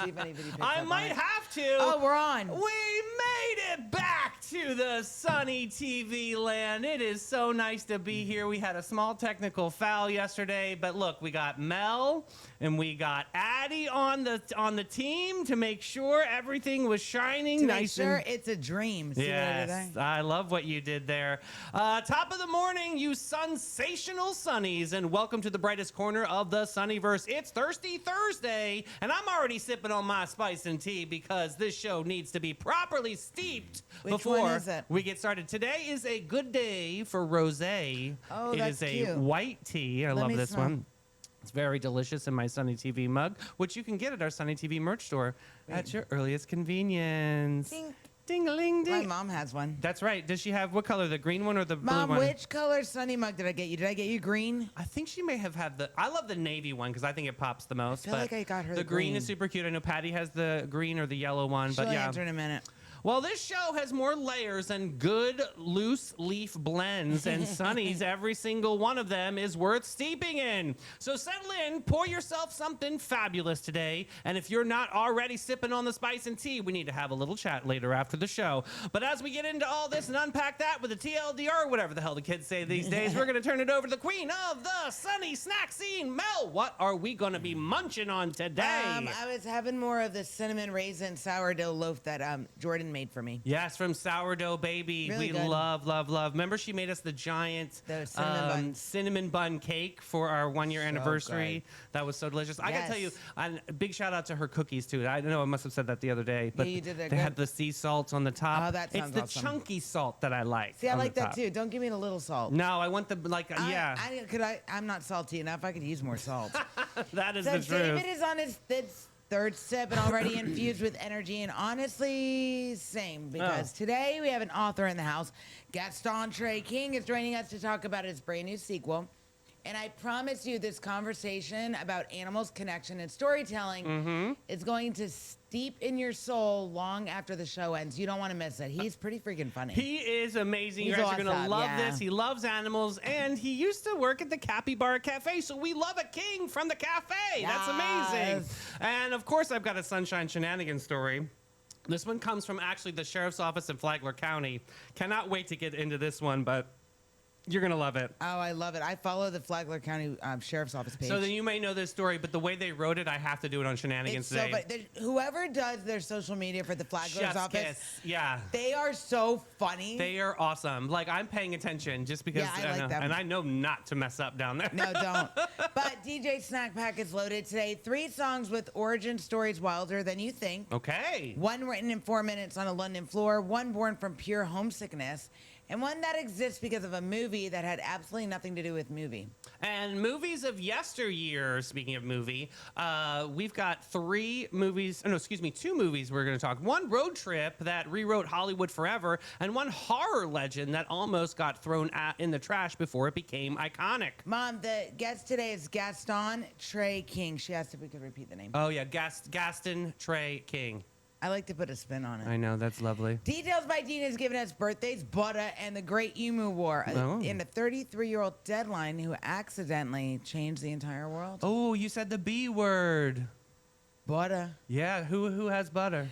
See if anybody picks I up might on it. have to. Oh, we're on. We made it back to the sunny TV land. It is so nice to be here. We had a small technical foul yesterday, but look, we got Mel and we got Addie on the team to make sure everything was shining To nice make sure and it's a dream. See what I did yes, there? I love what you did there. Top of the morning, you sensational sunnies, and welcome to the brightest corner of the Sunnyverse. It's Thirsty Thursday, and I'm already sipping on my spice and tea because this show needs to be properly steeped Which before one is it? we get started. Today is a good day for rosé. Oh, It that's is a cute. white tea. I Let love me this smell. one. It's very delicious in my Sunny TV mug, which you can get at our Sunny TV merch store at your earliest convenience. Ding. Ding-a-ling-ding. My mom has one. That's right. Does she have what color? The green one or the blue Mom, one? which color sunny mug did I get you? Did I get you green? I think she may have had the. I love the navy one because I think it pops the most. feel like I got her the the green green. is super cute. I know Patty has the green or the yellow one, She'll but yeah. answer in a minute. Well, this show has more layers and good loose leaf blends and sunnies. Every single one of them is worth steeping in. So settle in, pour yourself something fabulous today. And if you're not already sipping on the spice and tea, we need to have a little chat later after the show. But as we get into all this and unpack that with the TLDR, whatever the hell the kids say these days, we're going to turn it over to the queen of the sunny snack scene. Mel, what are we going to be munching on today? I was having more of the cinnamon raisin sourdough loaf that Jordan made for me. Yes, from Sourdough Baby. Really we good. love, love, love. Remember she made us the giant The cinnamon buns. cinnamon bun cake for our 1 year So anniversary. good. That was so delicious. I gotta tell you, Yes. and a big shout out to her cookies too. I know I must have said that the other day, but you did. They're they good. had the sea salt on the top. Oh, that It's sounds the awesome. chunky salt that I like. See, I on like the that top. too. Don't give me the little salt. No, I want the yeah. I'm not salty enough. I could use more salt. That is So the truth. David is on his third sip and already infused with energy, and honestly, same, because today we have an author in the house. Gaston King is joining us to talk about his brand new sequel. And I promise you, this conversation about animals, connection, and storytelling is going to steep in your soul long after the show ends. You don't want to miss it. He's pretty freaking funny. He is amazing. He's You guys are going to awesome, love yeah. this. He loves animals, and he used to work at the Capybara Cafe, so we love a king from the cafe. That's amazing. Yes. And, of course, I've got a Sunshine Shenanigans story. This one comes from actually the sheriff's office in Flagler County. Cannot wait to get into this one, but you're going to love it. Oh, I love it. I follow the Flagler County Sheriff's Office page. So then you may know this story, but the way they wrote it, I have to do it on Shenanigans It's so, today. but whoever does their social media for the Flagler's Chef's office, kiss. Yeah. they are so funny. They are awesome. Like, I'm paying attention just because Yeah, I like know, them. and I know not to mess up down there. No, don't. But DJ Snack Pack is loaded today. 3 songs with origin stories wilder than you think. Okay. One written in 4 minutes on a London floor. One born from pure homesickness. And one that exists because of a movie that had absolutely nothing to do with movie. And movies of yesteryear, speaking of movie, we've got 2 movies we're going to talk. One road trip that rewrote Hollywood forever, and one horror legend that almost got thrown in the trash before it became iconic. Mom, the guest today is Gaston King. She asked if we could repeat the name. Oh, yeah, Gaston King. I like to put a spin on it. I know, that's lovely. Details by Dean has given us birthdays, Buddha, and the Great Emu War, Oh. and a 33-year-old deadline who accidentally changed the entire world. Oh, you said the B word. Buddha. Yeah, who has butter?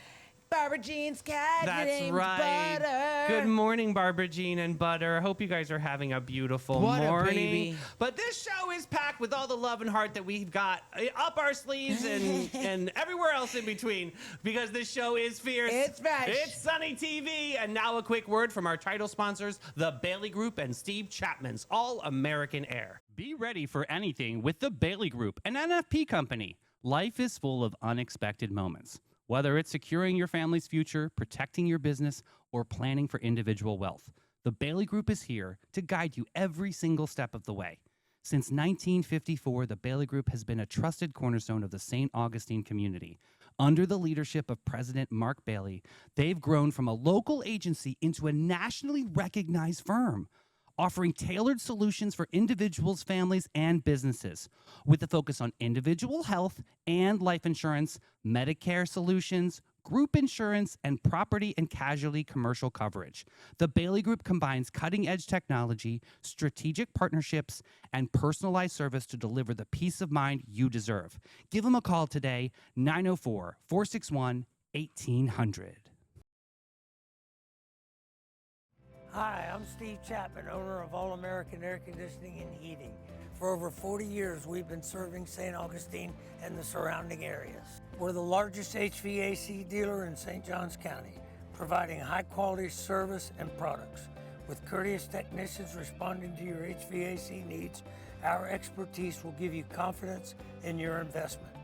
Barbara Jean's cat That's named right. Butter. Good morning, Barbara Jean and Butter. I hope you guys are having a beautiful What a morning. baby. But this show is packed with all the love and heart that we've got up our sleeves and everywhere else in between, because this show is fierce. It's fresh. It's Sunny TV. And now a quick word from our title sponsors, the Bailey Group and Steve Chapman's All American Air. Be ready for anything with the Bailey Group, an NFP company. Life is full of unexpected moments. Whether it's securing your family's future, protecting your business, or planning for individual wealth, the Bailey Group is here to guide you every single step of the way. Since 1954, the Bailey Group has been a trusted cornerstone of the St. Augustine community. Under the leadership of President Mark Bailey, they've grown from a local agency into a nationally recognized firm, offering tailored solutions for individuals, families, and businesses, with a focus on individual health and life insurance, Medicare solutions, group insurance, and property and casualty commercial coverage. The Bailey Group combines cutting-edge technology, strategic partnerships, and personalized service to deliver the peace of mind you deserve. Give them a call today, 904-461-1800. Hi, I'm Steve Chapman, owner of All American Air Conditioning and Heating. For over 40 years, we've been serving St. Augustine and the surrounding areas. We're the largest HVAC dealer in St. Johns County, providing high-quality service and products. With courteous technicians responding to your HVAC needs, our expertise will give you confidence in your investment.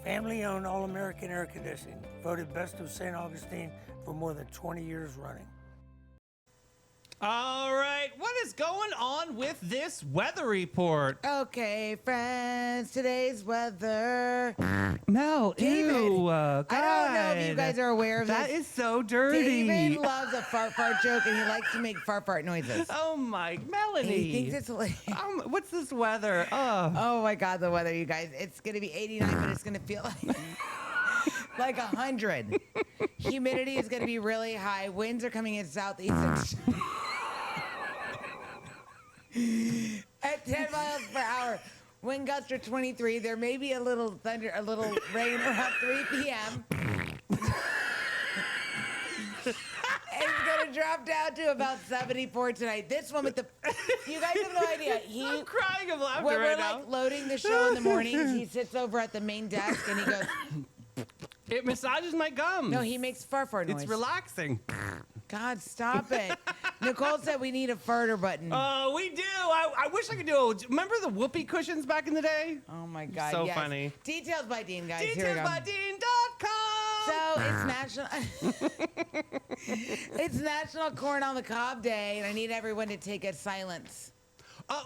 Family-owned All American Air Conditioning, voted Best of St. Augustine for more than 20 years running. All right, what is going on with this weather report? Okay, friends, today's weather. Mel, David, ew, I don't know if you guys are aware of That this. is so dirty. David loves a fart joke, and he likes to make fart noises. Oh my, Melanie. He thinks it's hilarious. What's this weather? Oh. Oh my God, the weather, you guys. It's going to be 89, but it's going to feel like 100. Humidity is going to be really high. Winds are coming in southeast at 10 miles per hour. Wind gusts are 23. There may be a little thunder, a little rain around 3 p.m. It's going to drop down to about 74 tonight. This one with the... You guys have no idea. I'm crying of laughter When right we're now. like loading the show in the mornings, he sits over at the main desk and he goes... It massages my gums. No, he makes fart noise. It's relaxing. God, stop it. Nicole said we need a farter button. Oh, we do. I wish I could do it. Remember the whoopee cushions back in the day? Oh my God, So yes. funny. Details by Dean, guys. Here we go. DetailsByDean.com. So it's National Corn on the Cob Day, and I need everyone to take a silence.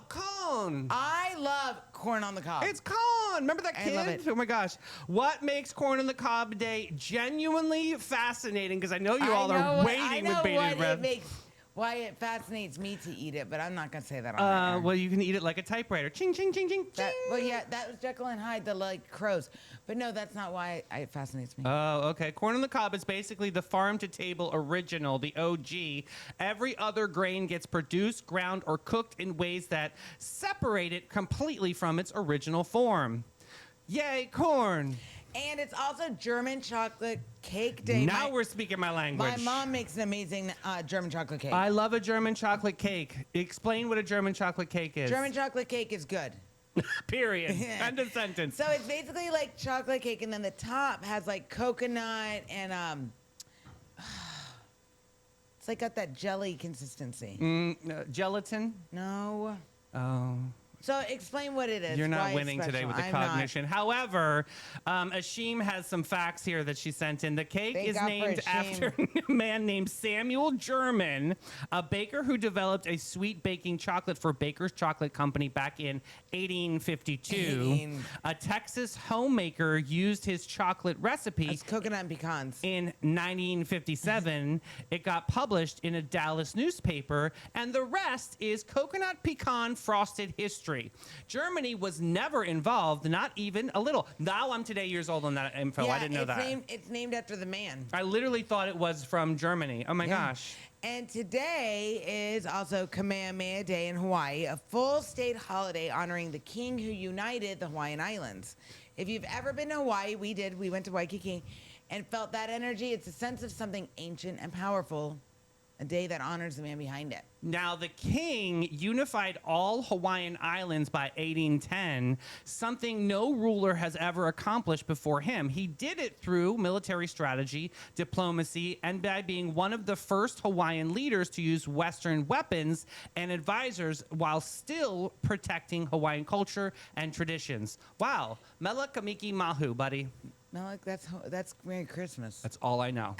Corn. I love corn on the cob. It's corn. Remember that I kid? love it. Oh my gosh. What makes corn on the cob day genuinely fascinating? Because I know you all are waiting with bated breath. Why it fascinates me to eat it, but I'm not gonna say that on air. Well, you can eat it like a typewriter. Ching, ching, ching, ching, ching. Well, yeah, that was Jekyll and Hyde, the like crows. But no, that's not why it fascinates me. Oh, okay. Corn on the cob is basically the farm-to-table original, the OG. Every other grain gets produced, ground, or cooked in ways that separate it completely from its original form. Yay, corn! And it's also German chocolate cake day. Now we're speaking my language. My mom makes an amazing German chocolate cake. I love a German chocolate cake. Explain what a German chocolate cake is. German chocolate cake is good. Period. End of sentence. So it's basically like chocolate cake, and then the top has like coconut and it's like got that jelly consistency. Gelatin? No. Oh. So explain what it is. You're why not it's winning today special. with the I'm cognition. However, Ashim has some facts here that she sent in. The cake Thank is God for named after Ashim. a man named Samuel German, a baker who developed a sweet baking chocolate for Baker's Chocolate Company back in 1852. A Texas homemaker used his chocolate recipe. It's coconut and pecans. In 1957, it got published in a Dallas newspaper, and the rest is coconut pecan frosted history. Germany was never involved, not even a little. Now I'm today years old on that info. Yeah, I didn't know that. It's named after the man. I literally thought it was from Germany. Oh my gosh. And today is also Kamehameha Day in Hawaii, a full state holiday honoring the king who united the Hawaiian Islands. If you've ever been to Hawaii, we did. We went to Waikiki and felt that energy. It's a sense of something ancient and powerful, a day that honors the man behind it. Now, the king unified all Hawaiian islands by 1810, something no ruler has ever accomplished before him. He did it through military strategy, diplomacy, and by being one of the first Hawaiian leaders to use Western weapons and advisors while still protecting Hawaiian culture and traditions. Wow. Mela Kamiki Mahu, buddy. No, like that's Merry Christmas. That's all I know.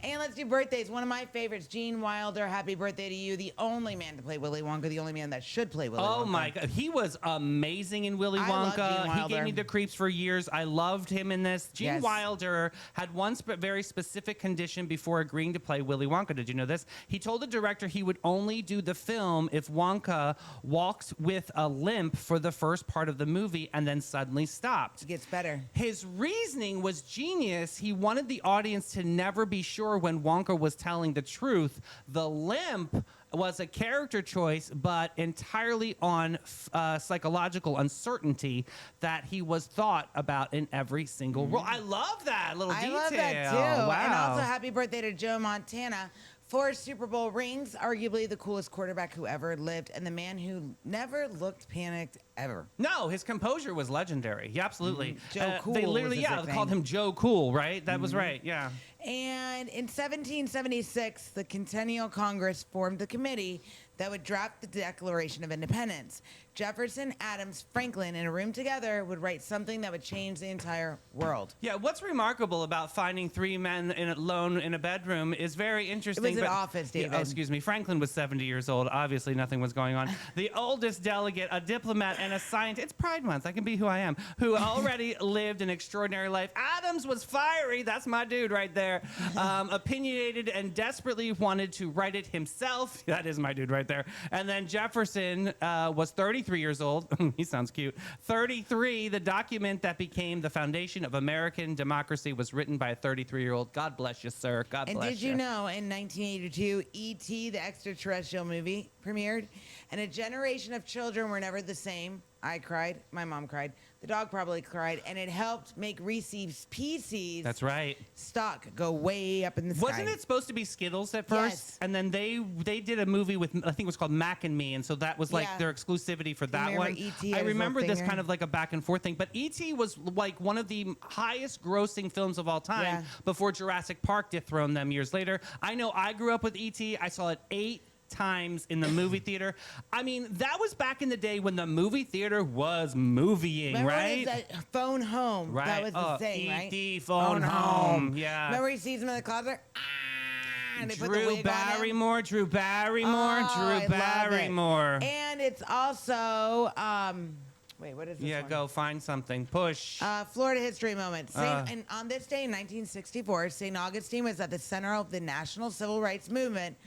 And let's do birthdays. One of my favorites, Gene Wilder. Happy birthday to you. The only man to play Willy Wonka. The only man that should play Willy Wonka. Oh my God, he was amazing in Willy I love Wonka. Gene He Wilder. gave me the creeps for years. I loved him in this. Gene Yes. Wilder had one very specific condition before agreeing to play Willy Wonka. Did you know this? He told the director he would only do the film if Wonka walked with a limp for the first part of the movie and then suddenly stopped. It gets better. His reasoning was genius. He wanted the audience to never be sure when Wonka was telling the truth. The limp was a character choice, but entirely on psychological uncertainty that he was thought about in every single role. I love that little detail. I love that too. Wow. And also, happy birthday to Joe Montana. 4 Super Bowl rings, arguably the coolest quarterback who ever lived, and the man who never looked panicked ever. No, his composure was legendary. Yeah, absolutely. Joe Cool They was literally, his yeah, nickname. called him Joe Cool, right? That was right. Yeah. And in 1776, the Centennial Congress formed the committee that would draft the Declaration of Independence. Jefferson, Adams, Franklin, in a room together, would write something that would change the entire world. Yeah, what's remarkable about finding 3 men alone in a bedroom is very interesting. It was an office, David. Yeah, oh, excuse me. Franklin was 70 years old. Obviously, nothing was going on. The oldest delegate, a diplomat, and a scientist. It's Pride Month. I can be who I am. Who already lived an extraordinary life. Adams was fiery. That's my dude right there. Opinionated and desperately wanted to write it himself. That is my dude right there. And then Jefferson was 33 years old. He sounds cute. 33. The document that became the foundation of American democracy was written by a 33-year-old. God bless you, sir. God And bless did you know in 1982, E.T., the extraterrestrial movie, premiered? And a generation of children were never the same. I cried. My mom cried. The dog probably cried. And it helped make Reese's Pieces That's right. stock go way up in the sky. Wasn't it supposed to be Skittles at first? Yes. And then they did a movie with, I think it was called Mac and Me, and so that was like Yeah. their exclusivity for that Remember one. E.T. I had his remember little this finger? kind of like a back and forth thing, but E.T. was like one of the highest grossing films of all time Yeah. before Jurassic Park dethroned them years later. I know I grew up with E.T. I saw it 8 times in the movie theater. I mean, that was back in the day when the movie theater was movieing, Remember when right? it was that phone home? Right. That was the thing, right? E.T. phone home. Yeah. Remember he sees him in the closet? Ah, and they put the Drew wig on him? Barrymore, Drew Barrymore, Oh, I Drew love it. Barrymore. And it's also, wait, what is this Yeah, one? go find something. Push. Florida history moment. And on this day in 1964, St. Augustine was at the center of the national civil rights movement.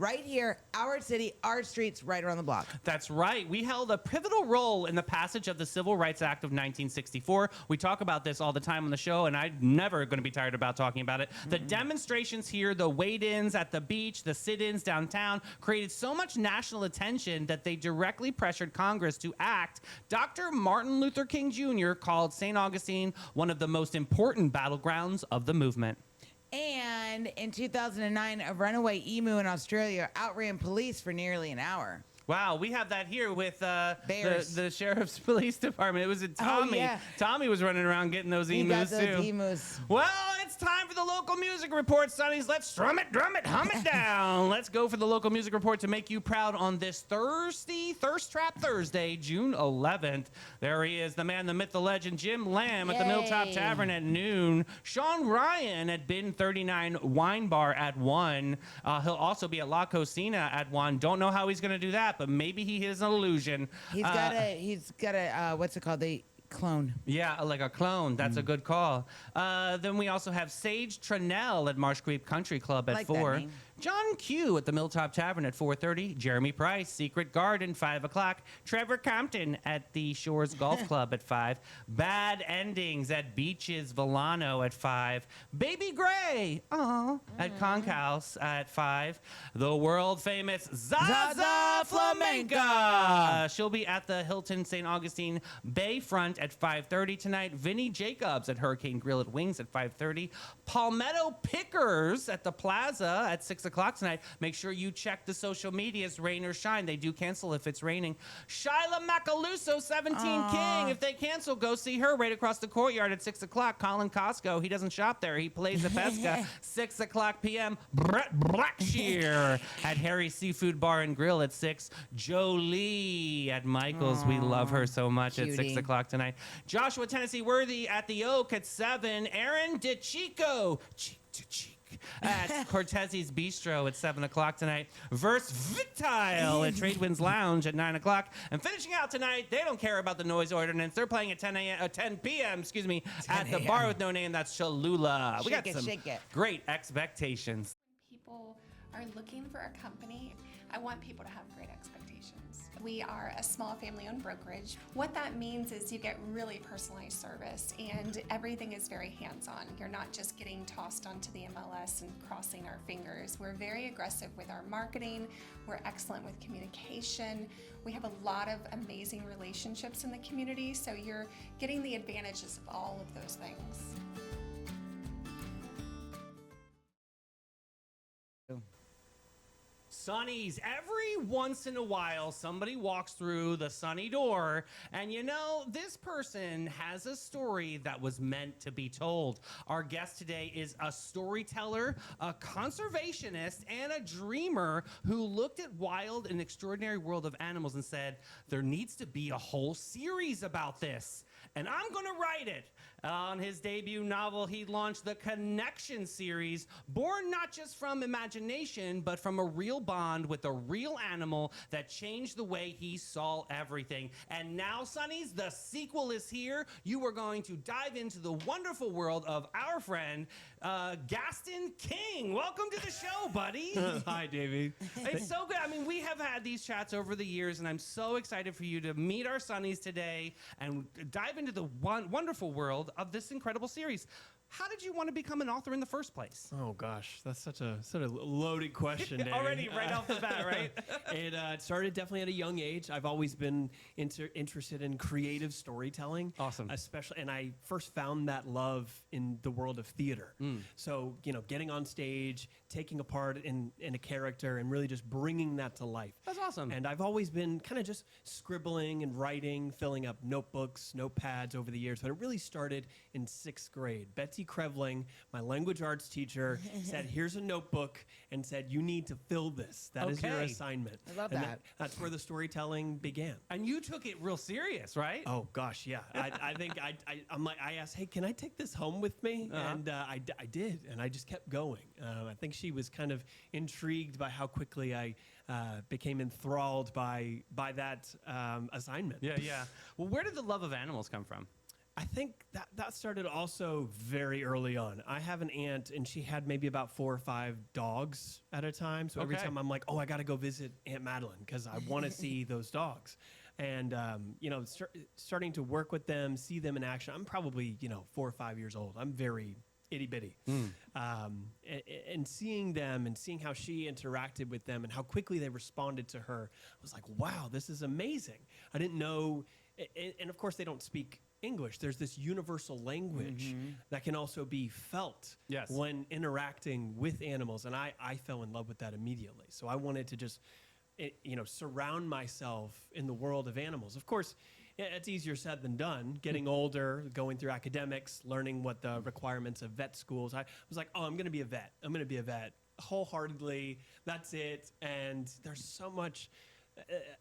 Right here, our city, our streets, right around the block. That's right. We held a pivotal role in the passage of the Civil Rights Act of 1964. We talk about this all the time on the show, and I'm never going to be tired about talking about it. The demonstrations here, the wait-ins at the beach, the sit-ins downtown, created so much national attention that they directly pressured Congress to act. Dr. Martin Luther King Jr. called St. Augustine one of the most important battlegrounds of the movement. And in 2009, a runaway emu in Australia outran police for nearly an hour. Wow, we have that here with Bears. the sheriff's police department. It was a Tommy. yeah. Tommy was running around getting those He emus got those too. emus. Well, it's time for the local music report, Sonnies. Let's drum it, hum it down. Let's go for the local music report to make you proud on this thirsty Thirst Trap Thursday, June 11th. There he is, the man, the myth, the legend, Jim Lamb at the Milltop Yay. Tavern at noon. Sean Ryan at Bin 39 Wine Bar at 1. He'll also be at La Cocina at 1. Don't know how he's going to do that, but maybe he is an illusion. He's got a what's it called? The clone. Yeah, like a clone. That's a good call. Then we also have Sage Tranell at Marsh Creek Country Club at Like that 4. name. John Q at the Milltop Tavern at 4:30. Jeremy Price, Secret Garden, 5 o'clock. Trevor Compton at the Shores Golf Club at 5. Bad Endings at Beaches Villano at 5. Baby Gray, at Conch House at 5. The world famous Zaza Flamenca. She'll be at the Hilton St. Augustine Bayfront at 5:30 tonight. Vinny Jacobs at Hurricane Grill at Wings at 5:30. Palmetto Pickers at the Plaza at 6 o'clock tonight. Make sure you check the social medias, rain or shine. They do cancel if it's raining. Shyla Macaluso, 17 King. If they cancel, go see her right across the courtyard at 6 o'clock. Colin Costco, he doesn't shop there. He plays the Pesca, 6 o'clock p.m. Brett Blackshear at Harry's Seafood Bar and Grill at 6. Jolie at Michael's. We love her so much at 6 cutie. o'clock tonight. Joshua Tennessee Worthy at the Oak at 7. Aaron DeChico, cheek to cheek, at Cortese's Bistro at 7 o'clock tonight. Verse Victile at Tradewinds Lounge at 9 o'clock. And finishing out tonight, they don't care about the noise ordinance. They're playing at 10 p.m. At the bar with no name. That's Cholula. We got some great expectations. People are looking for a company. I want people to have great expectations. We are a small family-owned brokerage. What that means is you get really personalized service and everything is very hands-on. You're not just getting tossed onto the MLS and crossing our fingers. We're very aggressive with our marketing. We're excellent with communication. We have a lot of amazing relationships in the community, so you're getting the advantages of all of those things. Sonny's. Every once in a while, somebody walks through the Sonny door, and you know, this person has a story that was meant to be told. Our guest today is a storyteller, a conservationist, and a dreamer who looked at wild and extraordinary world of animals and said, there needs to be a whole series about this, and I'm gonna write it. On his debut novel, he launched the Connection series, born not just from imagination, but from a real bond with a real animal that changed the way he saw everything. And now, Sonnies, the sequel is here. You are going to dive into the wonderful world of our friend, Gaston King. Welcome to the show, buddy. Hi, Davey. It's so good. I mean, we have had these chats over the years, and I'm so excited for you to meet our Sonnies today and dive into the wonderful world of this incredible series. How did you want to become an author in the first place? Oh gosh, that's such a loaded question. Already, right off the bat, right? It started definitely at a young age. I've always been interested in creative storytelling. Awesome. Especially, and I first found that love in the world of theater. So, you know, getting on stage, taking a part in a character, and really just bringing that to life. That's awesome. And I've always been kind of just scribbling and writing, filling up notebooks, notepads over the years. But it really started in 6th grade. Betsy Krevling, my language arts teacher, said, here's a notebook, and said, you need to fill this. That is your assignment. I love that. That's where the storytelling began. And you took it real serious, right? Oh gosh, yeah. I think I asked, hey, can I take this home with me? And I did, and I just kept going. I think she was kind of intrigued by how quickly I became enthralled by that assignment. Yeah. Well, where did the love of animals come from? I think that started also very early on. I have an aunt, and she had maybe about 4 or 5 dogs at a time. So every time I'm like, oh, I got to go visit Aunt Madeline because I want to see those dogs. And, you know, starting to work with them, see them in action. I'm probably, 4 or 5 years old. I'm very itty bitty. And seeing them and seeing how she interacted with them and how quickly they responded to her, I was like, wow, this is amazing. I didn't know. And of course, they don't speak English. There's this universal language that can also be felt when interacting with animals. And I fell in love with that immediately. So I wanted to just, surround myself in the world of animals. Of course, it's easier said than done. Getting older, going through academics, learning what the requirements of vet schools. I was like, oh, I'm going to be a vet. I'm going to be a vet wholeheartedly. That's it. And there's so much.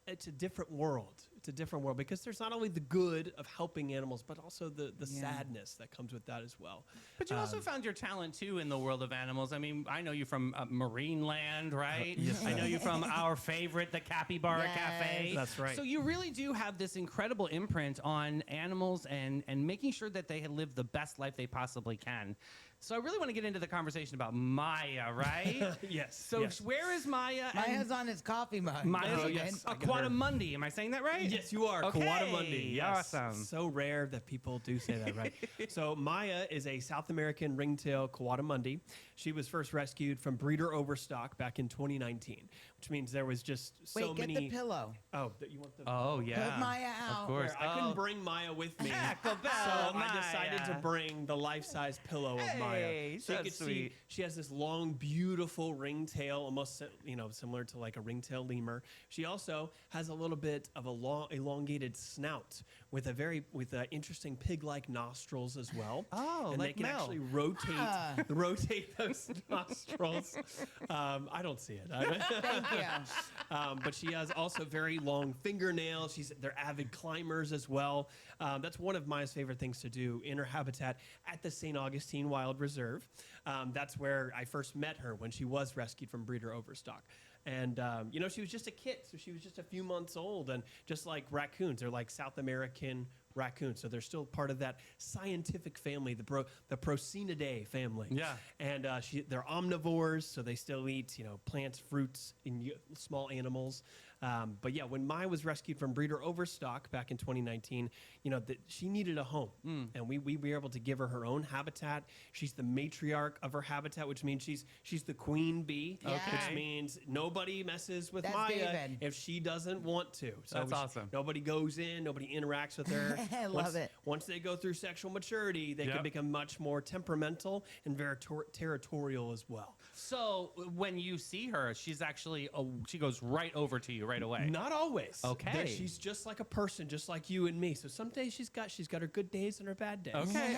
It's a different world. It's a different world because there's not only the good of helping animals, but also the sadness that comes with that as well. But you also found your talent, too, in the world of animals. I mean, I know you from Marine Land, right? Yes, I know you from our favorite, the Capybara Cafe. That's right. So you really do have this incredible imprint on animals and making sure that they live the best life they possibly can. So I really want to get into the conversation about Maya, right? Yes. So where is Maya? Maya's on his coffee mug. Maya's Aquatamundi. Am I saying that right? Yes, you are. Okay. Aquatamundi. Yes. Awesome. So rare that people do say that right. So Maya is a South American ringtail Aquatamundi. She was first rescued from breeder overstock back in 2019, which means there was just so many. Wait, get the pillow. Oh, you want the? Oh yeah. Put Maya out. Of course. I couldn't bring Maya with me, Taco Bell, so I Maya. decided to bring the life-size pillow of Maya. Hey, So you that's can see she has this long, beautiful ringtail, almost similar to like a ringtail lemur. She also has a little bit of a long, elongated snout with interesting pig-like nostrils as well. Oh, and like they can Mel. actually rotate those nostrils. I don't see it. Thank you. But she has also very long fingernails. They're avid climbers as well. That's one of Maya's favorite things to do in her habitat at the St. Augustine Wild Reserve. That's where I first met her when she was rescued from breeder overstock. And, she was just a kid, so she was just a few months old. And just like raccoons, they're like South American raccoons. So they're still part of that scientific family, the Procenidae family. Yeah. And they're omnivores, so they still eat, plants, fruits, and small animals. But yeah, when Maya was rescued from breeder overstock back in 2019, she needed a home, and we were able to give her her own habitat. She's the matriarch of her habitat, which means she's the queen bee, which means nobody messes with Maya David. if she doesn't want to. So That's awesome. Nobody goes in, nobody interacts with her. I love it. Once they go through sexual maturity, they can become much more temperamental and very territorial as well. So when you see her, she's actually she goes right over to you right away. Not always. Okay. She's just like a person, just like you and me. So some days she's got her good days and her bad days. Okay.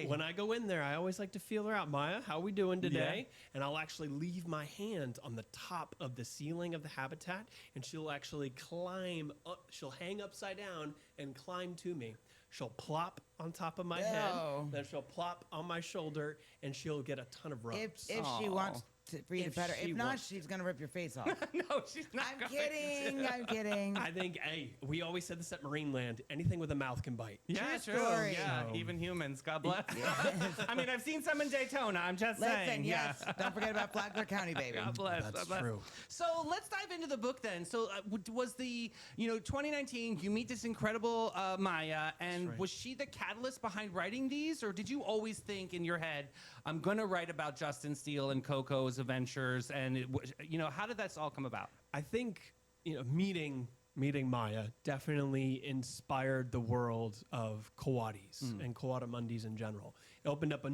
So when I go in there, I always like to feel her out. Maya, how are we doing today? And I'll actually leave my hand on the top of the ceiling of the habitat, and she'll actually climb up. She'll hang upside down and climb to me. She'll plop on top of my head, then she'll plop on my shoulder, and she'll get a ton of rubs. If she wants for you to If pet her. she If not, wants- she's going to rip your face off. No, she's not. I'm going kidding. to. I'm kidding. I think, we always said this at Marineland, anything with a mouth can bite. Yeah, True true. story. Yeah, So- even humans. God bless. I mean, I've seen some in Daytona. I'm just Listen, saying. yes. Yeah. Don't forget about Flagler County, baby. God bless. That's God bless. true. So let's dive into the book then. So was the 2019? You meet this incredible Maya, and right. was she the catalyst behind writing these, or did you always think in your head, I'm going to write about Justin Steele and Coco's adventures, and how did that all come about? I think meeting Maya definitely inspired the world of coatis and coatimundis in general. It opened up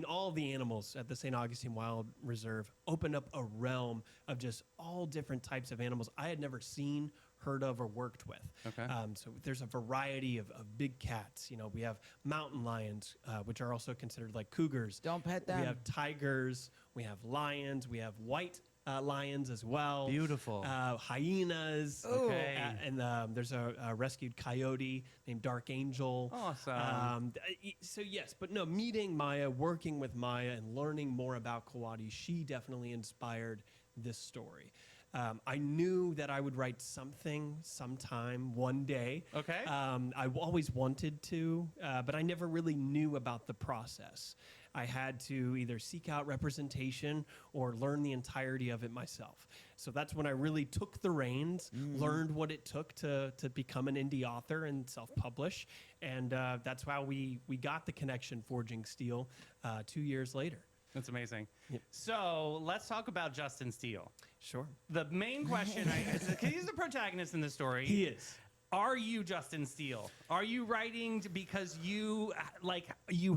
all the animals at the St. Augustine Wild Reserve opened up a realm of just all different types of animals I had never seen, heard of, or worked with. Okay. So there's a variety of big cats. We have mountain lions, which are also considered like cougars. Don't pet them. We have tigers. We have lions. We have white lions as well. Beautiful. Hyenas. Okay. And there's a rescued coyote named Dark Angel. Awesome. So yes, but no, meeting Maya, working with Maya, and learning more about coati, she definitely inspired this story. I knew that I would write something sometime one day. Okay. I always wanted to, but I never really knew about the process. I had to either seek out representation or learn the entirety of it myself. So that's when I really took the reins, learned what it took to become an indie author and self-publish. And that's how we got the connection Forging Steel 2 years later. That's amazing. Yep. So let's talk about Justin Steele. Sure. The main question, because he's the protagonist in the story. He is. Are you Justin Steele? Are you writing because you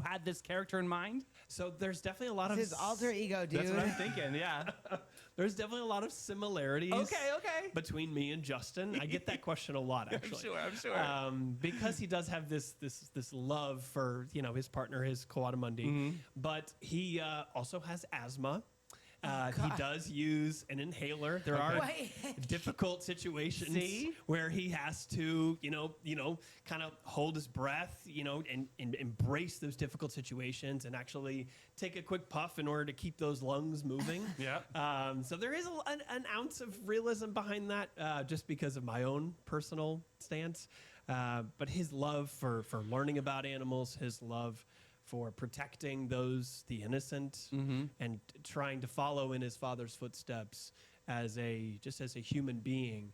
had this character in mind? So there's definitely a lot of His alter ego, dude. That's what I'm thinking. Yeah. there's definitely a lot of similarities. Okay. Between me and Justin, I get that question a lot. Actually, I'm sure. Because he does have this love for his partner, his coatimundi, but he also has asthma. He does use an inhaler. There are difficult situations where he has to, kind of hold his breath, and embrace those difficult situations and actually take a quick puff in order to keep those lungs moving. Yeah. So there is an ounce of realism behind that, just because of my own personal stance. But his love for learning about animals, his love for protecting the innocent, and trying to follow in his father's footsteps as a human being,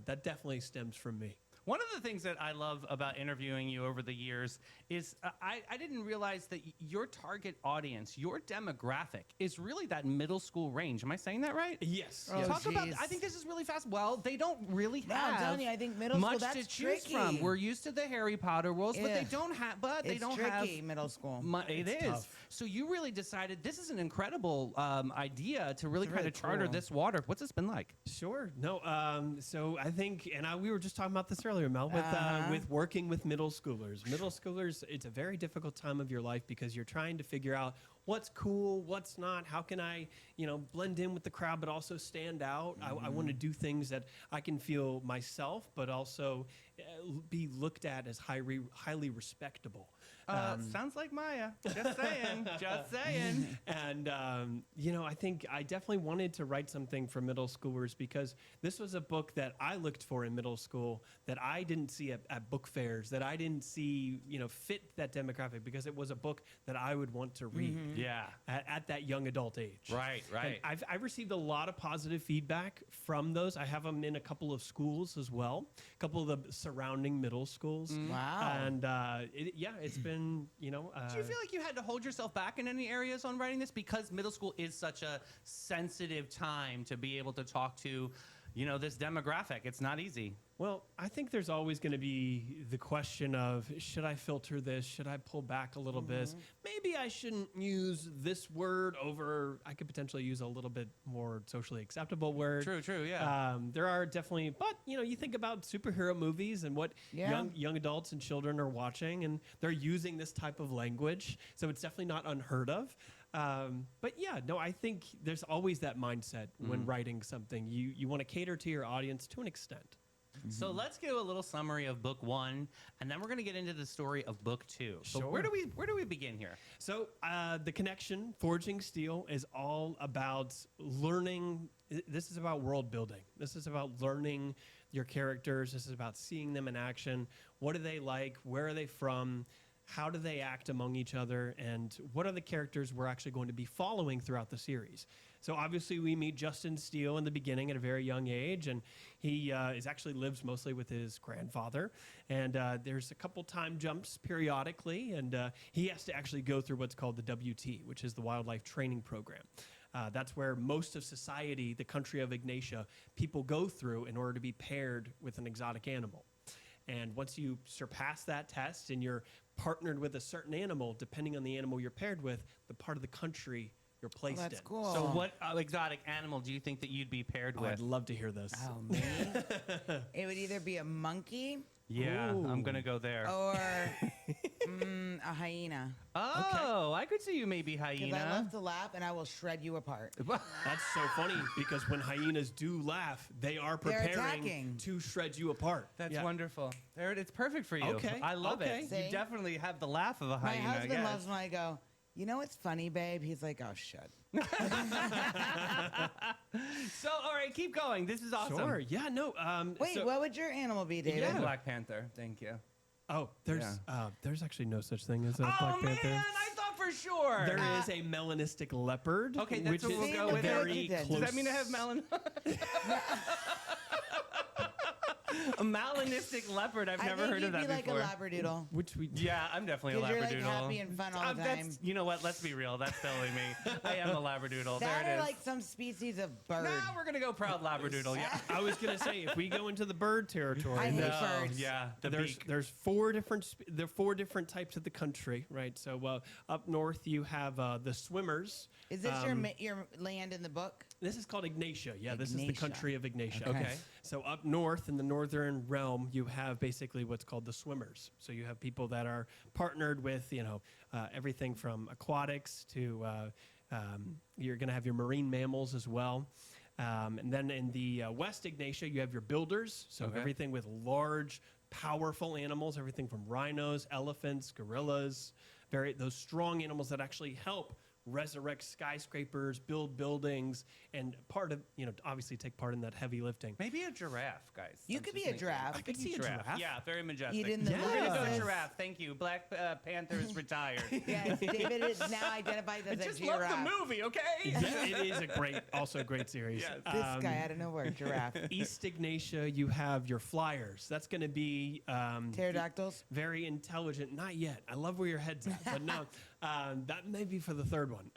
that definitely stems from me. One of the things that I love about interviewing you over the years is I didn't realize that your target audience, your demographic, is really that middle school range. Am I saying that right? Yes. Oh, Talk about. geez. I think this is really fast. Well, they don't really No, I'm have telling you, I think middle school, much that's to choose tricky. from. We're used to the Harry Potter worlds, but they Ugh. don't have. But they It's don't tricky, have. middle school. It It's is. tough. So you really decided this is an incredible idea to really kind really of charter cool. this water. What's this been like? Sure. No. So I think, and we were just talking about this earlier, Mel, with working with middle schoolers. Middle schoolers, it's a very difficult time of your life because you're trying to figure out what's cool, what's not, how can I, blend in with the crowd, but also stand out. I want to do things that I can feel myself, but also be looked at as highly respectable. Sounds like Maya. Just saying. Just saying. And, I think I definitely wanted to write something for middle schoolers because this was a book that I looked for in middle school that I didn't see at book fairs, that I didn't see, fit that demographic because it was a book that I would want to read Yeah. at that young adult age. Right. And I've received a lot of positive feedback from those. I have them in a couple of schools as well, a couple of the surrounding middle schools. Wow. And it's been, Do you feel like you had to hold yourself back in any areas on writing this because middle school is such a sensitive time to be able to talk to, this demographic? It's not easy. Well, I think there's always going to be the question of, should I filter this? Should I pull back a little bit? Maybe I shouldn't use this word over, I could potentially use a little bit more socially acceptable word. True, yeah. There are definitely, but, you think about superhero movies and what young adults and children are watching, and they're using this type of language. So it's definitely not unheard of. I think there's always that mindset when writing something. You want to cater to your audience to an extent. So let's do a little summary of book 1, and then we're going to get into the story of book 2. So Sure. where do we begin here? So the connection, Forging Steel, is all about learning. This is about world building. This is about learning your characters. This is about seeing them in action. What are they like? Where are they from? How do they act among each other? And what are the characters we're actually going to be following throughout the series? So obviously we meet Justin Steele in the beginning at a very young age, and he lives mostly with his grandfather. And there's a couple time jumps periodically, and he has to actually go through what's called the WT, which is the Wildlife Training Program. That's where most of society, the country of Ignatia, people go through in order to be paired with an exotic animal. And once you surpass that test and you're partnered with a certain animal, depending on the animal you're paired with, the part of the country you're placed That's in. cool. So what exotic animal do you think that you'd be paired with? I'd love to hear this. Oh, me? It would either be a monkey Yeah, Ooh. I'm going to go there. or a hyena. Oh, I could see you maybe Because I hyena. love to laugh and I will shred you apart. That's so funny because when hyenas do laugh, they are They're preparing attacking. to shred you apart. That's Yeah. wonderful. There, it's perfect for you. Okay, I love okay. it. See? You definitely have the laugh of a My hyena. I husband guess. loves when I go, you know what's funny, babe? He's like, oh, shut. So, all right, keep going. This is awesome. Sure. Yeah. No. Wait, what would your animal be, David? Yeah. Black Panther. Thank you. Oh, there's actually no such thing as a Oh Black man, Panther. I thought for sure. There is a melanistic leopard. Okay, that's which what is we'll See, go look with. at what very you did. close. Does that mean I have a melanistic leopard? I've never heard of that I think before. you'd be like a labradoodle. Which we Yeah, I'm definitely a Because you're like labradoodle. happy and fun all the time. That's, you know what? Let's be real. That's totally me. I am a labradoodle. That there it or is. like some species of bird. Now we're gonna go proud labradoodle. Yeah. I was gonna say if we go into the bird territory, I hate there's- birds. Yeah. The there's beak. there's four different types of the country, right? So up north you have the swimmers. Is this your land in the book? This is called Ignatia. Yeah, this is the Ignatia. country of Ignatia. Okay. So up north in the northern realm, you have basically what's called the swimmers. So you have people that are partnered with, everything from aquatics to you're going to have your marine mammals as well. And then in the West Ignatia, you have your builders. So Okay. everything with large, powerful animals, everything from rhinos, elephants, gorillas, those strong animals that actually help resurrect skyscrapers, build buildings, and obviously take part in that heavy lifting. Maybe a giraffe, guys. You I'm could just be a thinking. giraffe. I could see a giraffe. Yeah, very majestic. Eat in the Yeah. We're gonna go Yes. giraffe. Thank you. Black Panther is retired. Yes, David is now identified as a Just love giraffe. the movie, okay? Yeah, it is also a great series. Yes. This guy out of nowhere, giraffe. East Ignatia, you have your flyers. That's going to be Pterodactyls. very intelligent. Not yet. I love where your head's at, but no, that may be for the third one.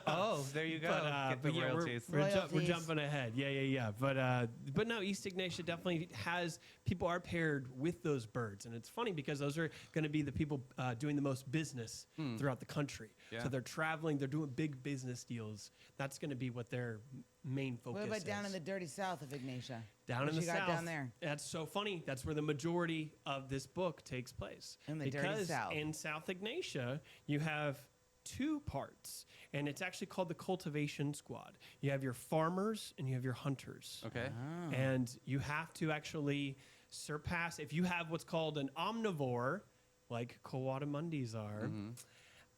Oh, there you go. Get the yeah, royalties. we're Royalties. jumping ahead. Yeah. But no, East Ignatia definitely has people are paired with those birds, and it's funny because those are going to be the people doing the most business throughout the country. Yeah. So they're traveling, they're doing big business deals. That's going to be what their main focus What is. about down in the dirty south of Ignatia? Down What in the you south. got down there? That's so funny. That's where the majority of this book takes place. In the dirty because South. in South Ignatia, you have two parts, and it's actually called the cultivation squad. You have your farmers and you have your hunters. Okay. And you have to actually surpass, if you have what's called an omnivore, like coatimundis are,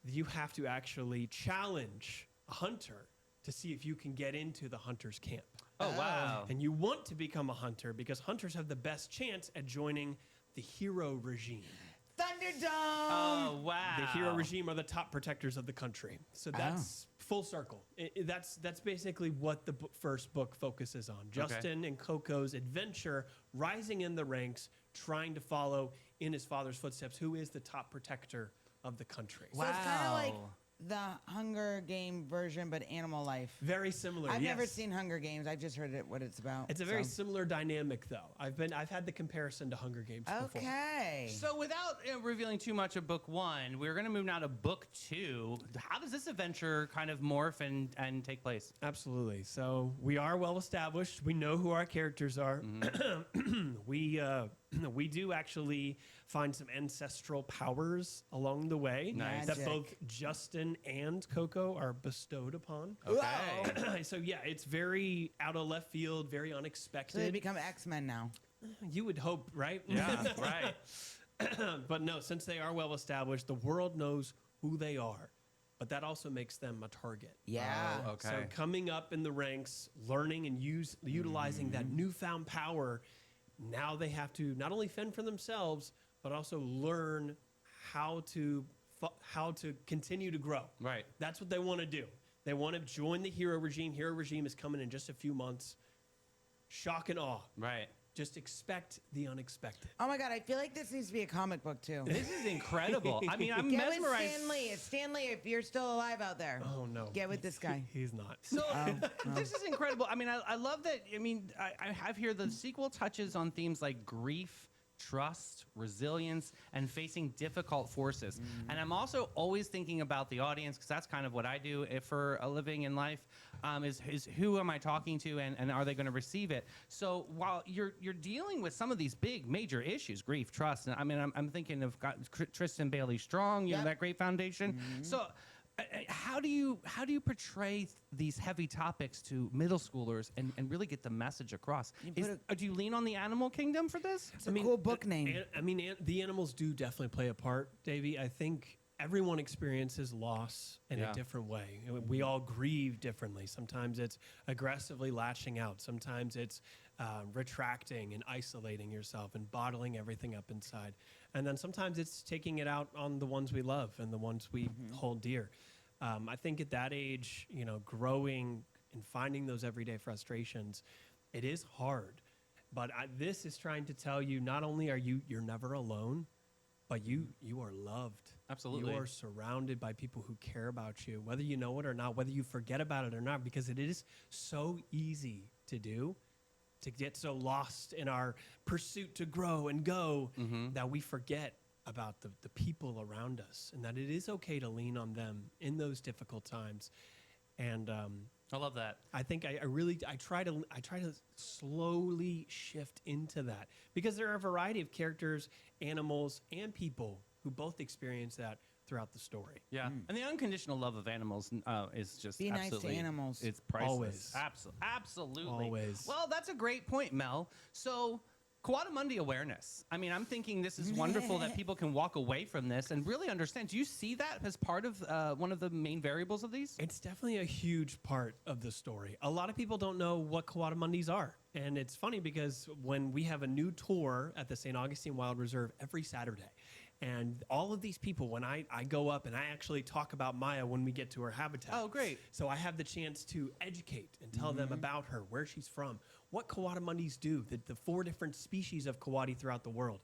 you have to actually challenge a hunter to see if you can get into the hunter's camp. Oh, wow. And you want to become a hunter because hunters have the best chance at joining the hero regime. Thunderdome. Oh, wow. The hero regime are the top protectors of the country. So that's full circle. That's basically what the first book focuses on. Justin and Coco's adventure, rising in the ranks, trying to follow in his father's footsteps, who is the top protector of the country. So it's kind of like the Hunger Game version, but animal life. Very similar. I've never seen Hunger Games. I've just heard what it's about. It's a very similar dynamic, though. I've had the comparison to Hunger Games before. Okay. So without revealing too much of book 1, we're going to move now to book 2. How does this adventure kind of morph and take place? Absolutely. So we are well established. We know who our characters are. We do actually find some ancestral powers along the way Nice. that Magic. both Justin and Coco are bestowed upon. Okay. So yeah, it's very out of left field, very So they unexpected. become X-Men now. You would hope, right? Yeah, right. But no, since they are well established, the world knows who they are. But that also makes them a target. Yeah. Oh, okay. So coming up in the ranks, learning and utilizing that newfound power, now they have to not only fend for themselves, but also learn how to continue to grow. Right. That's what they want to do. They want to join the hero regime. Hero regime is coming in just a few months. Shock and awe. Right. Just expect the unexpected. Oh my God, I feel like this needs to be a comic book too. This is incredible. I mean, I'm Get with mesmerized. Stan Lee. It's Stan Lee if you're still alive out there. Oh no. Get with this guy. He's not. So this is incredible. I mean, I love that. I mean, I have here the sequel touches on themes like grief, trust, resilience, and facing difficult forces. And I'm also always thinking about the audience because that's kind of what I do for a living in life. Is who am I talking to, and are they going to receive it? So while you're dealing with some of these big major issues, grief, trust, and I mean, I'm thinking of Tristan Bailey Strong, you know, that great foundation. So. How do you portray these heavy topics to middle schoolers and really get the message across? Do you lean on the animal kingdom for this? It's a cool book name. The animals do definitely play a part, Davey. I think everyone experiences loss in a different way. We all grieve differently. Sometimes it's aggressively lashing out. Sometimes it's retracting and isolating yourself and bottling everything up inside. And then sometimes it's taking it out on the ones we love and the ones we hold dear. I think at that age, you know, growing and finding those everyday frustrations, it is hard. But this is trying to tell you, not only are you're never alone, but you are loved. Absolutely. You are surrounded by people who care about you, whether you know it or not, whether you forget about it or not, because it is so easy to do, to get so lost in our pursuit to grow and go that we forget about the people around us, and that it is okay to lean on them in those difficult times. And I love that. I think I try to slowly shift into that because there are a variety of characters, animals, and people who both experience that throughout the story. Yeah, and the unconditional love of animals is just Be nice to absolutely animals. It's priceless. Always. Absolutely. Always. Well, that's a great point, Mel. So. Coatimundi awareness. I mean, I'm thinking this is wonderful that people can walk away from this and really understand. Do you see that as part of one of the main variables of these? It's definitely a huge part of the story. A lot of people don't know what Coatimundis are. And it's funny because when we have a new tour at the St. Augustine Wild Reserve every Saturday, and all of these people, when I go up and I actually talk about Maya when we get to her habitat. Oh, great. So I have the chance to educate and tell them about her, where she's from, what Coatimundis do, the 4 different species of coati throughout the world.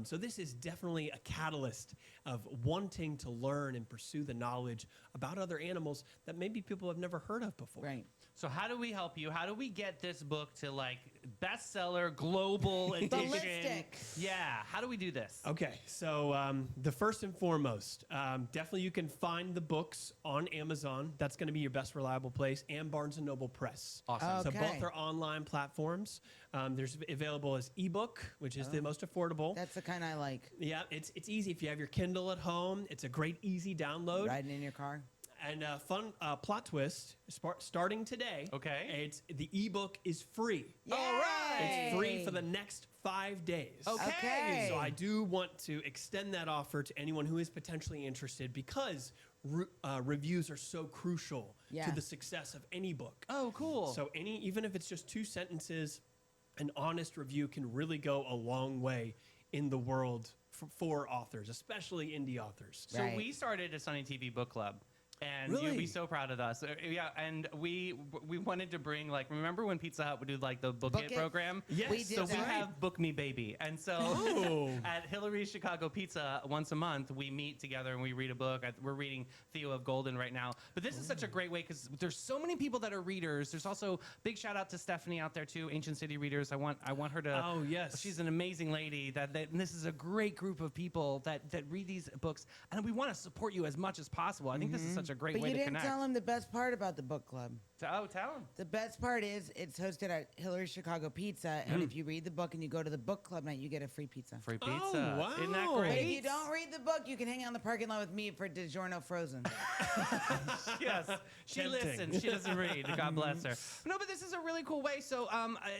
So this is definitely a catalyst of wanting to learn and pursue the knowledge about other animals that maybe people have never heard of before. Right. So how do we help you? How do we get this book to like bestseller, global edition? Ballistic. Yeah. How do we do this? Okay, so the first and foremost, definitely you can find the books on Amazon. That's going to be your best reliable place, and Barnes & Noble Press. Awesome. So Okay. both are online platforms. There's available as ebook, which is the most affordable. That's the kind I like. Yeah, it's easy. If you have your Kindle at home, it's a great, easy download. Riding in your car. And fun plot twist, starting today. Okay. The ebook is free. All right. It's free for the next 5 days. Okay. So I do want to extend that offer to anyone who is potentially interested because reviews are so crucial Yeah. to the success of any book. Oh, cool. So even if it's just 2 sentences, an honest review can really go a long way in the world for authors, especially indie authors. So Right. we started a Sunny TV book club. And you'll Really? be so proud of us. Yeah, and we wanted to bring, like, remember when Pizza Hut would do, like, the Book It It? program? Yes. We did So that. we have Book Me Baby. And so Oh. at Hillary's Chicago Pizza, once a month, we meet together and we read a book. We're reading Theo of Golden right now. But this is such a great way because there's so many people that are readers. There's also big shout out to Stephanie out there, too, Ancient City Readers. I want her to. Oh, yes. She's an amazing lady. And this is a great group of people that read these books. And we want to support you as much as possible. I think this is such a great But way you to didn't connect. tell him the best part about the book club. Tell him. The best part is it's hosted at Hillary's Chicago Pizza, and if you read the book and you go to the book club night, you get a free pizza. Free Oh, pizza. wow. Isn't that But But if great? you don't read the book, you can hang out in the parking lot with me for DiGiorno Frozen. Yes. She Tempting. listens. She doesn't read. God bless her. No, but this is a really cool way. So,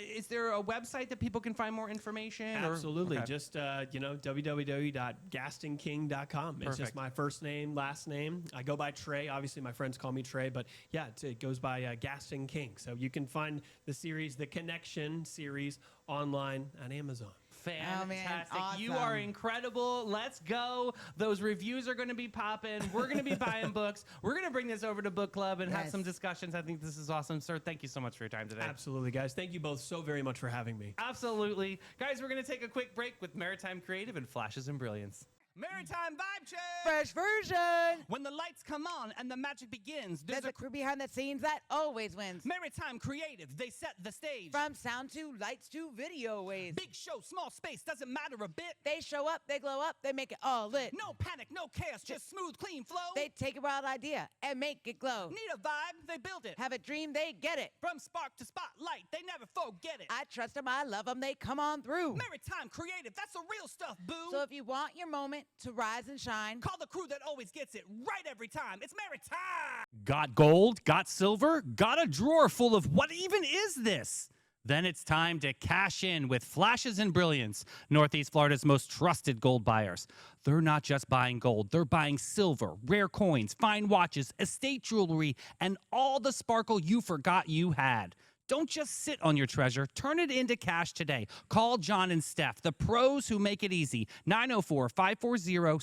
is there a website that people can find more information? or- Absolutely. Okay. Just, www.gastonking.com. It's Perfect. just my first name, last name. I go by Trey. Obviously, my friends call me Trey, but yeah, it goes by Gaston King. So you can find the series, the Connection series, online on Amazon. Oh, man, Fantastic. You are awesome. incredible. Let's go. Those reviews are going to be popping. We're going to be buying books. We're going to bring this over to book club and have Yes. some discussions. I think this is awesome. Sir, thank you so much for your time today. Absolutely, guys. Thank you both so very much for having me. Absolutely. Guys, we're going to take a quick break with Maritime Creative and Flashes and Brilliance. Maritime Vibe Check! Fresh version. When the lights come on and the magic begins, There's a crew behind the scenes that always wins. Maritime Creative. They set the stage. From sound to lights to video ways. Big show, small space, doesn't matter a bit. They show up, they glow up, they make it all lit. No panic, no chaos, just smooth, clean flow. They take a wild idea and make it glow. need a vibe, they build it. Have a dream, they get it. From spark to spotlight, they never forget it. I trust them, I love them, they come on through. Maritime Creative, that's the real stuff, boo. So if you want your moment to rise and shine, Call the crew that always gets it right every time. It's Maritime. Got gold? Got silver? Got a drawer full of what even is this? Then it's time to cash in with Flashes and Brilliance, Northeast Florida's most trusted gold buyers. They're not just buying gold, they're buying silver, rare coins, fine watches, estate jewelry, and all the sparkle you forgot you had. Don't just sit on your treasure. Turn it into cash today. Call John and Steph, the pros who make it easy.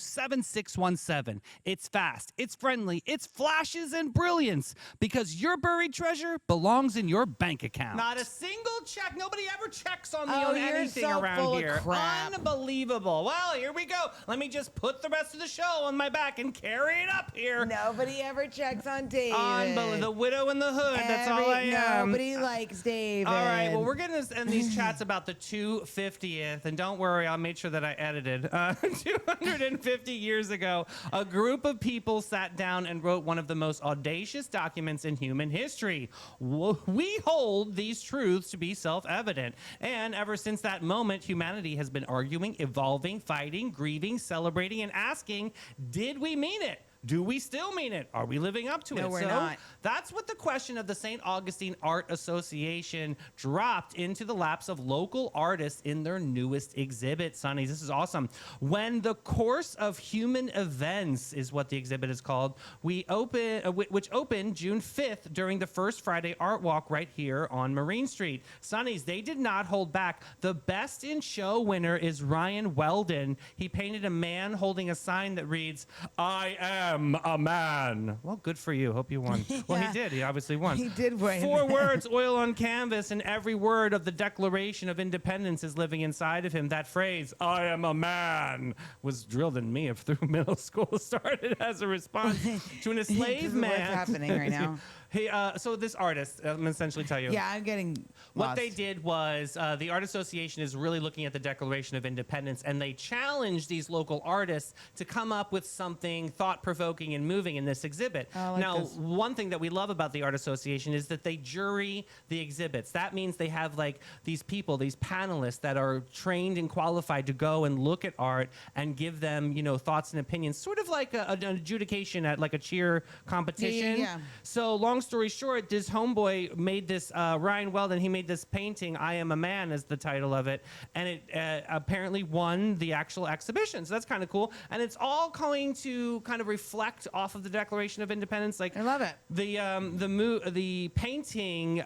904-540-7617. It's fast, it's friendly, it's Flashes and Brilliance, because your buried treasure belongs in your bank account. Not a single check. Nobody ever checks on me Oh, on you're anything so around full of here. crap. Unbelievable. Well, here we go. Let me just put the rest of the show on my back and carry it up here. nobody ever checks on David. Unbelievable. The widow in the hood. That's all I am. Nobody likes David. All right, well, we're going to end these chats about the 250th, and don't worry, I made sure that I edited. 250 years ago, a group of people sat down and wrote one of the most audacious documents in human history. We hold these truths to be self-evident, and ever since that moment, humanity has been arguing, evolving, fighting, grieving, celebrating, and asking, did we mean it? Do we still mean it? Are we living up to it? No, we're So not. that's what the question of the St. Augustine Art Association dropped into the laps of local artists in their newest exhibit, Sonnies. This is awesome. When the course of human events is what the exhibit is called, which opened June 5th during the first Friday Art Walk right here on Marine Street. Sonnies, they did not hold back. The Best in Show winner is Ryan Weldon. He painted a man holding a sign that reads, "I am am a man. Well, good for you. Hope you won. Well, he did. He obviously won. He did win. 4 words, oil on canvas, and every word of the Declaration of Independence is living inside of him. That phrase, I am a man, was drilled in me through middle school. Started as a response to an enslaved man. What's happening right now? Hey, so this artist, I'm gonna essentially tell you. Yeah, I'm getting What lost. they did was the Art Association is really looking at the Declaration of Independence, and they challenged these local artists to come up with something thought-provoking and moving in this exhibit. I like Now, this. one thing that we love about the Art Association is that they jury the exhibits. That means they have like these people, these panelists that are trained and qualified to go and look at art and give them, thoughts and opinions, sort of like an adjudication at like a cheer competition. Yeah. So long story short, this homeboy made this, Ryan Weldon, he made this painting, I Am a Man is the title of it, and it apparently won the actual exhibition. So that's kind of cool. And it's all going to kind of reflect off of the Declaration of Independence. Like I love it. The painting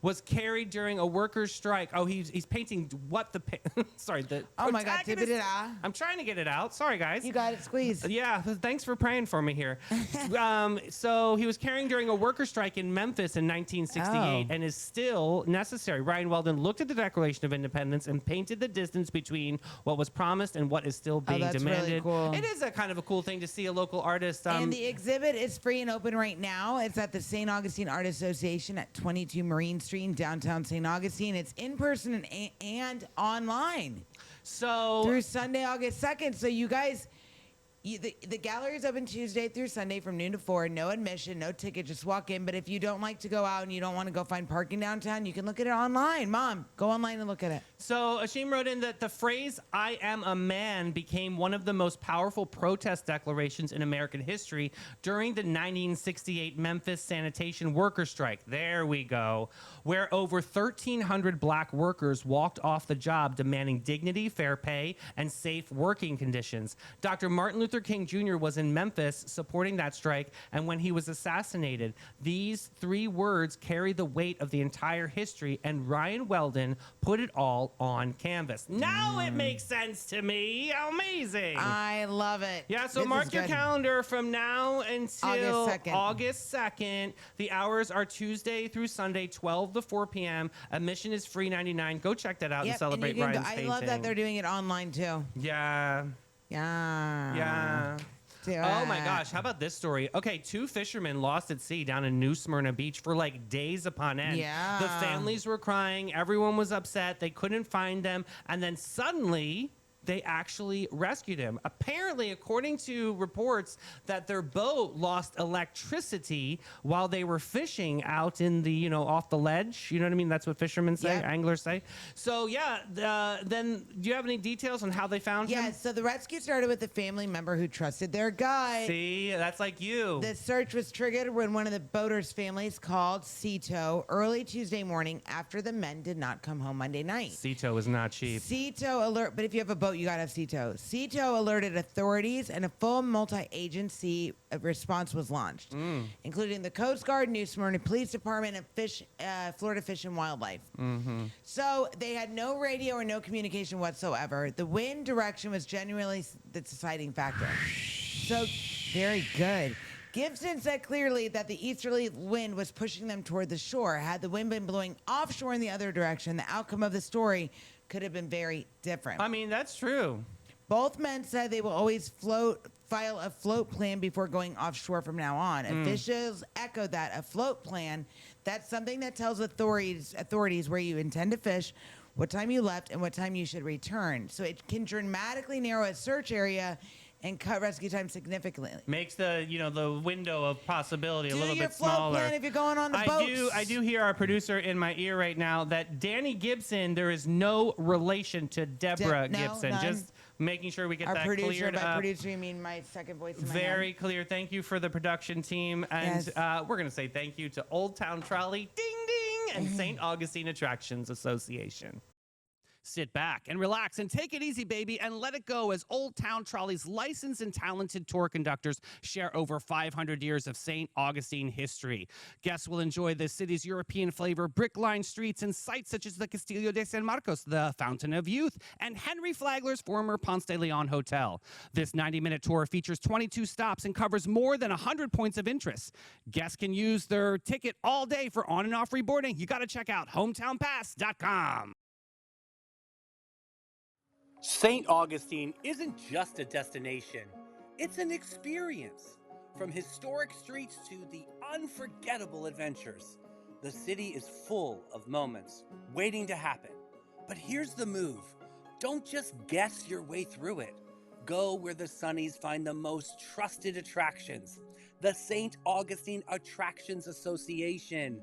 was carried during a workers' strike. Oh, he's painting what the sorry, the Oh my God, protagonist- tibidida. I'm trying to get it out. Sorry, guys. You got it squeezed. Yeah, thanks for praying for me here. So he was carrying during a worker strike in Memphis in 1968 Oh. and is still necessary. Ryan Weldon looked at the Declaration of Independence and painted the distance between what was promised and what is still being that's really demanded. cool. It is a kind of a cool thing to see a local artist. And the exhibit is free and open right now. It's at the St. Augustine Art Association at 22 Marine Street in downtown St. Augustine. It's in person and online so through Sunday, August 2nd. So you guys, the gallery is open Tuesday through Sunday from noon to 4. No admission, no ticket. Just walk in. But if you don't like to go out and you don't want to go find parking downtown, you can look at it online. Mom, go online and look at it. So Ashim wrote in that the phrase "I am a man" became one of the most powerful protest declarations in American history during the 1968 Memphis sanitation worker strike. There we go. Where over 1,300 black workers walked off the job demanding dignity, fair pay, and safe working conditions. Dr. Martin Luther King Jr. was in Memphis supporting that strike, and when he was assassinated, these 3 words carry the weight of the entire history, and Ryan Weldon put it all on canvas. Now it makes sense to me. Amazing. I love it. Yeah, so This mark is your good. calendar from now until August 2nd. August 2nd. The hours are Tuesday through Sunday, 12 to 4 p.m. Admission is free $99. Go check that out and Yep, celebrate you can go- Ryan's I painting. love that they're doing it online too. Yeah. Yeah. Do Oh my it. gosh, how about this story? Okay, 2 fishermen lost at sea down in New Smyrna Beach for like days upon end. Yeah. The families were crying, everyone was upset, they couldn't find them, and then suddenly they actually rescued him. Apparently, according to reports, that their boat lost electricity while they were fishing out in the, off the ledge. You know what I mean? That's what fishermen say, Yep. anglers say. So yeah, then do you have any details on how they found Yeah, him? so the rescue started with a family member who trusted their guide. See, that's like you. The search was triggered when one of the boaters' families called Cito early Tuesday morning after the men did not come home Monday night. Cito is not cheap. Cito alert, but if you have a boat, you gotta have Cito. Cito alerted authorities, and a full multi-agency response was launched, including the Coast Guard, New Smyrna Police Department, and Florida Fish and Wildlife. So they had no radio or no communication whatsoever. The wind direction was genuinely the deciding factor. So very good. Gibson said clearly that the easterly wind was pushing them toward the shore. Had the wind been blowing offshore in the other direction, the outcome of the story could have been very different. I mean, that's true. Both men said they will always file a float plan before going offshore from now on. Officials echoed that a float plan, that's something that tells authorities where you intend to fish, what time you left, and what time you should return. So it can dramatically narrow a search area and cut rescue time significantly. Makes the the window of possibility a Do little your bit float smaller. plan if you're going on the boats. I do hear our producer in my ear right now that Danny Gibson, there is no relation to Deborah no, Gibson. none. Just making sure we get Our that producer, cleared by up. producer, you mean my second voice in my Very head. clear. Thank you for the production team. And Yes. we're going to say thank you to Old Town Trolley, ding ding, and St. Augustine Attractions Association. Sit back and relax and take it easy, baby, and let it go as Old Town Trolley's licensed and talented tour conductors share over 500 years of St. Augustine history. Guests will enjoy the city's European flavor, brick-lined streets, and sites such as the Castillo de San Marcos, the Fountain of Youth, and Henry Flagler's former Ponce de Leon Hotel. This 90-minute tour features 22 stops and covers more than 100 points of interest. Guests can use their ticket all day for on and off reboarding. You got to check out hometownpass.com. St. Augustine isn't just a destination, it's an experience. From historic streets to the unforgettable adventures, the city is full of moments waiting to happen. But here's the move. Don't just guess your way through it. Go where the Sunnies find the most trusted attractions. The St. Augustine Attractions Association.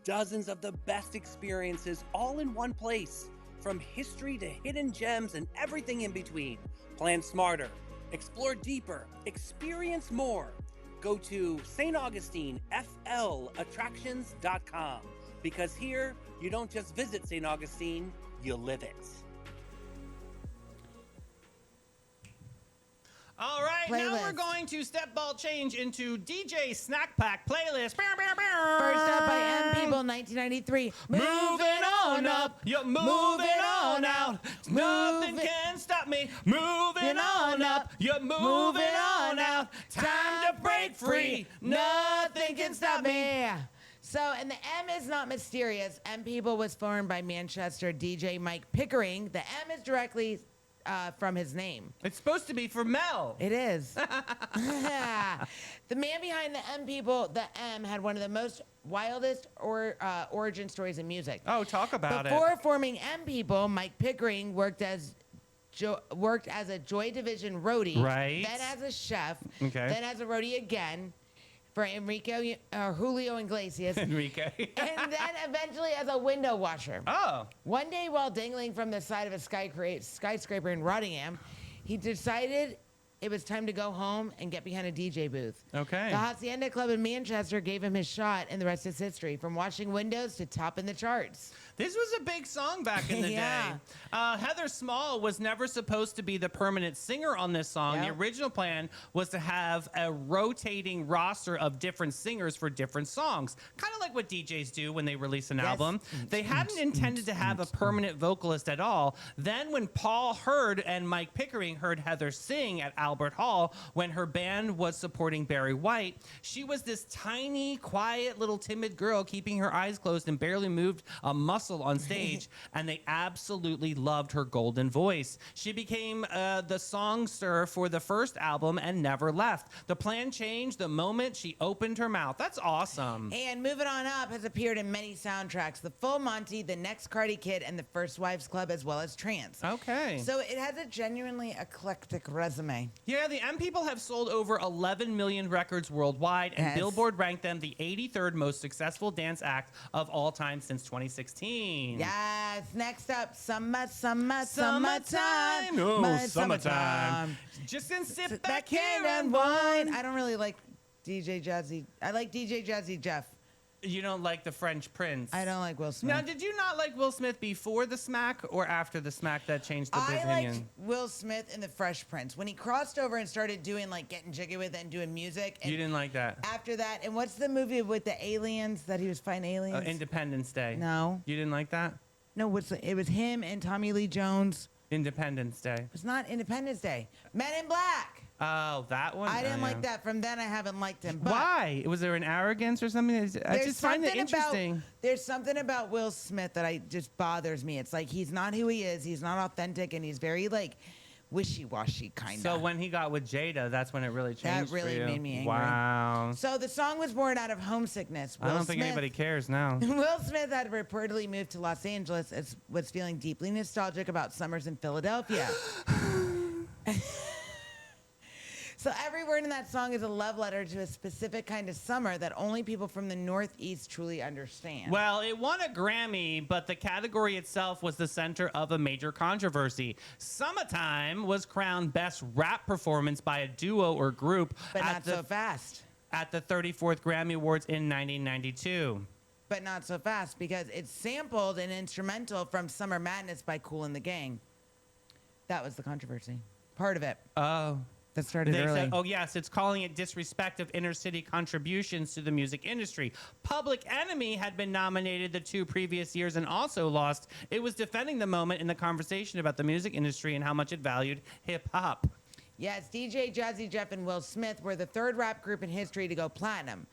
Dozens of the best experiences all in one place. From history to hidden gems and everything in between. Plan smarter, explore deeper, experience more. Go to StAugustineflattractions.com because here you don't just visit St. Augustine, you live it. All right, now we're Playlist. going to step ball change into DJ Snack Pack playlist. First up by M People, 1993. Moving on up, you're moving on out. Nothing can stop me. Moving on up, you're moving on out. Time to break free. Nothing can stop me. So, and the M is not mysterious. M People was formed by Manchester DJ Mike Pickering. The M is directly from his name. It's supposed to be for Mel. It is. The man behind the M People, the M, had one of the most wildest origin stories in music. Oh, talk about Before forming M People, Mike Pickering worked as a Joy Division roadie, Right. then as a chef, Okay. then as a roadie again for Julio Iglesias, Enrique. and then eventually as a window washer. Oh. One day, while dangling from the side of a skyscraper in Rottingham, he decided it was time to go home and get behind a DJ booth. Okay. The Hacienda Club in Manchester gave him his shot, and the rest is history, from washing windows to topping the charts. This was a big song back in the Yeah. day. Heather Small was never supposed to be the permanent singer on this song. Yep. The original plan was to have a rotating roster of different singers for different songs, kind of like what DJs do when they release an album. They hadn't intended to have a permanent vocalist at all. Then when Paul Hurd and Mike Pickering heard Heather sing at Albert Hall when her band was supporting Barry White, she was this tiny, quiet, little timid girl keeping her eyes closed and barely moved a muscle on stage, and they absolutely loved her golden voice. She became the songster for the first album and never left. The plan changed the moment she opened her mouth. That's awesome. And Moving On Up has appeared in many soundtracks: The Full Monty, The Next Cardi Kid, and The First Wives Club, as well as Trance. Okay. So it has a genuinely eclectic resume. Yeah, the M People have sold over 11 million records worldwide, and Yes. Billboard ranked them the 83rd most successful dance act of all time since 2016. Yes. Next up, summertime. Oh, My summertime. Just gonna sit back here and unwind. whine. I don't really like DJ Jazzy. I like DJ Jazzy Jeff. You don't like the French Prince. I don't like Will Smith. Now, did you not like Will Smith before the smack or after the smack that changed the I opinion? liked Will Smith in The Fresh Prince when he crossed over and started doing like getting jiggy with it and doing music. And You didn't like that? after that, and what's the movie with the aliens that he was fighting aliens? Independence Day. No. You didn't like that? No, it was him and Tommy Lee Jones. Independence Day. It was not Independence Day. Men in Black. Oh, that one? I didn't Oh, like yeah. that. From then, I haven't liked him. But Why? Was there an arrogance or something? I there's just find it something interesting. There's something about Will Smith that just bothers me. It's like he's not who he is. He's not authentic, and he's very like wishy-washy kind of. So when he got with Jada, that's when it really changed. That really for you. made me angry. Wow. So the song was born out of homesickness. I don't think anybody cares now. Will Smith had reportedly moved to Los Angeles and was feeling deeply nostalgic about summers in Philadelphia. So every word in that song is a love letter to a specific kind of summer that only people from the Northeast truly understand. Well, it won a Grammy, but the category itself was the center of a major controversy. Summertime was crowned Best Rap Performance by a duo or group but not so fast. at the 34th Grammy Awards in 1992. but not so fast because it sampled an instrumental from Summer Madness by Kool and the Gang. That was the controversy. Part of it. Oh. That started They early. said, oh, yes, it's calling it disrespect of inner city contributions to the music industry. Public Enemy had been nominated the 2 previous years and also lost. It was defending the moment in the conversation about the music industry and how much it valued hip-hop. Yes, DJ Jazzy Jeff and Will Smith were the 3rd rap group in history to go platinum.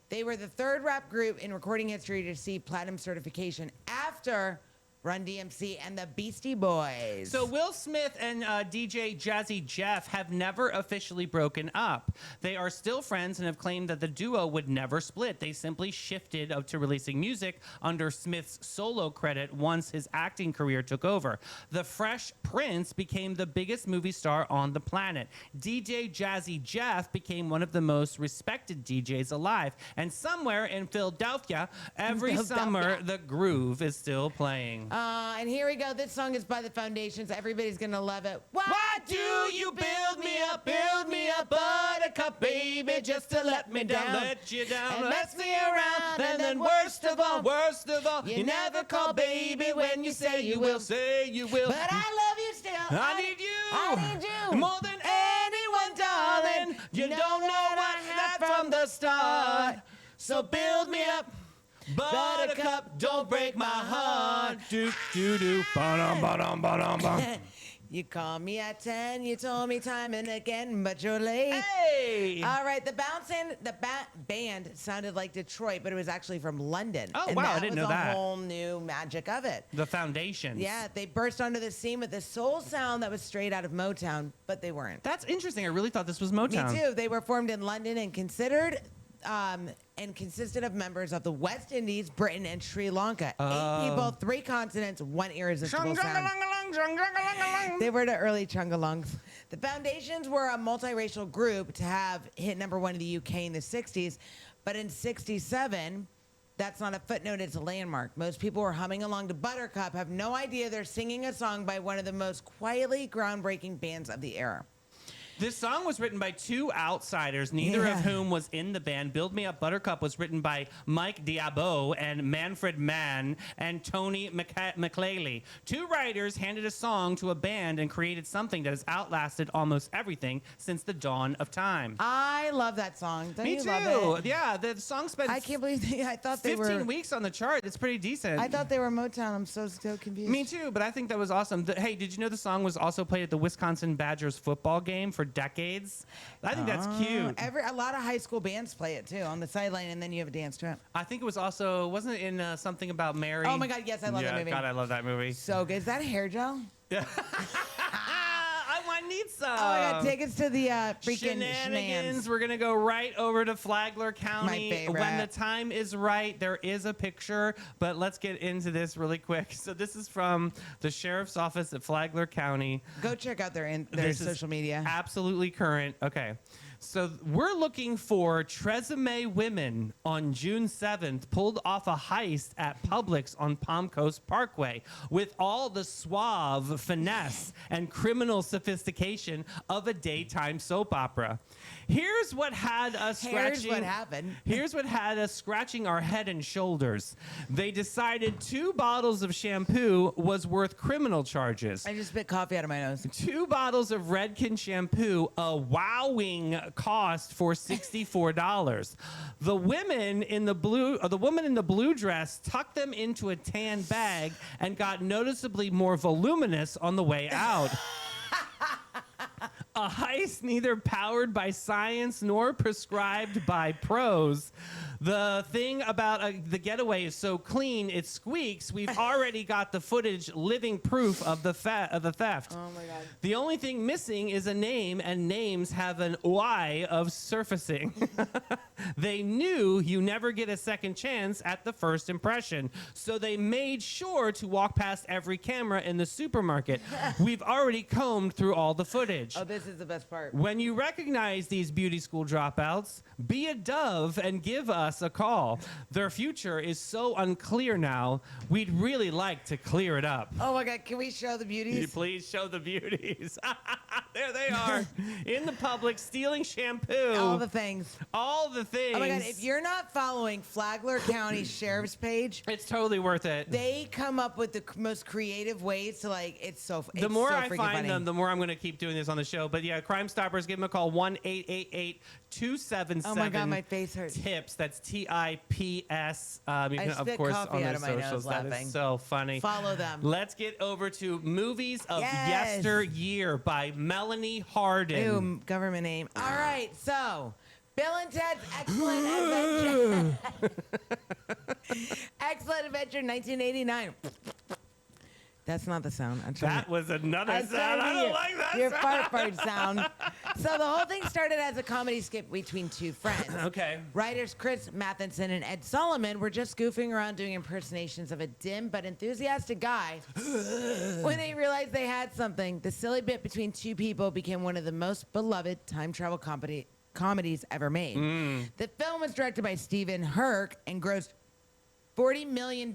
They were the 3rd rap group in recording history to receive platinum certification after Run DMC and the Beastie Boys. So Will Smith and DJ Jazzy Jeff have never officially broken up. They are still friends and have claimed that the duo would never split. They simply shifted to releasing music under Smith's solo credit once his acting career took over. The Fresh Prince became the biggest movie star on the planet. DJ Jazzy Jeff became one of the most respected DJs alive. And somewhere in Philadelphia, every summer, the groove is still playing. And here we go. This song is by the Foundations. Everybody's going to love it. Why do you build me up, buttercup, baby, just to let me down, let you down, and mess me around, and then worst of all, you never call baby when you say you will, But I love you still. I need you, I need you. more than anyone, darling. You don't know what I had from the start, so build me up. Buttercup, don't break my heart. Do do do. Ba-dum, ba-dum, ba-dum, ba. You called me at 10, you told me time and again, but you're late. Hey! All right, the band sounded like Detroit, but it was actually from London. Oh, and wow, I didn't know That was that. a whole new magic of it. The Foundations. Yeah, they burst onto the scene with a soul sound that was straight out of Motown, but they weren't. That's interesting. I really thought this was Motown. Me too. They were formed in London and consisted of members of the West Indies, Britain, and Sri Lanka. 8 people, 3 continents, 1 irresistible sound. They were the early Chungalongs. The Foundations were a multiracial group to have hit #1 in the UK in the 60s, but in 67, that's not a footnote, it's a landmark. Most people were humming along to Buttercup, have no idea they're singing a song by one of the most quietly groundbreaking bands of the era. This song was written by 2 outsiders, neither of whom was in the band. Build Me Up Buttercup was written by Mike Diabo and Manfred Mann and Tony McClaley. 2 writers handed a song to a band and created something that has outlasted almost everything since the dawn of time. I love that song. Don't Me you too. love it? Yeah, the song spent I can't believe I thought they 15 were. weeks on the chart. It's pretty decent. I thought they were Motown. I'm so confused. Me too, but I think that was awesome. Hey, did you know the song was also played at the Wisconsin Badgers football game for decades? I think that's cute. A lot of high school bands play it too on the sideline, and then you have a dance to it. I think it was also, wasn't it in something about Mary? Oh my God, yes, I love that movie. God, I love that movie. So good. Is that hair gel? I need some. Oh my God, take us to the freaking shenanigans. We're gonna go right over to Flagler County. My favorite. When the time is right, there is a picture, but let's get into this really quick. So this is from the sheriff's office at Flagler County. Go check out their This is social media. Absolutely current. Okay. So we're looking for Tresemme women on June 7th pulled off a heist at Publix on Palm Coast Parkway with all the suave finesse and criminal sophistication of a daytime soap opera. Here's what had us scratching. Here's what happened. Here's what had us scratching our head and shoulders. They decided 2 bottles of shampoo was worth criminal charges. I just spit coffee out of my nose. 2 bottles of Redken shampoo, a wowing cost for $64. The woman in the blue dress tucked them into a tan bag and got noticeably more voluminous on the way out. A heist neither powered by science nor prescribed by pros. The thing about the getaway is so clean, it squeaks. We've already got the footage, living proof of the theft. Oh my God. The only thing missing is a name, and names have an Y of surfacing. They knew you never get a second chance at the first impression, so they made sure to walk past every camera in the supermarket. We've already combed through all the footage. Oh, this is the best part. When you recognize these beauty school dropouts, be a dove and give us us a call. Their future is so unclear now, we'd really like to clear it up. Oh my God, can we show the beauties? Please show the beauties. There they are in the public stealing shampoo. All the things. All the things. Oh my God, if you're not following Flagler County Sheriff's page, it's totally worth it. they come up with the most creative ways to it's so The more so I freaking find funny. them, the more I'm going to keep doing this on the show. But yeah, Crime Stoppers, give them a call, 1-888-277 Oh my God, my face hurts. TIPS. That's TIPS. You can, of spit course, coffee on their out of my nose socials. That laughing. is so funny. Follow them. Let's get over to Movies of Yes. Yesteryear by Melanie Hardin. Ew, government name. All right, so Bill and Ted's Excellent Adventure. Excellent Adventure 1989. That's not the sound. I'm trying That was another I'm sound. I trying to don't get like that your sound. fart sound. So the whole thing started as a comedy skit between two friends. Okay. Writers Chris Matheson and Ed Solomon were just goofing around doing impersonations of a dim but enthusiastic guy. When they realized they had something, the silly bit between two people became one of the most beloved time travel comedies ever made. The film was directed by Stephen Herc and grossed $40 million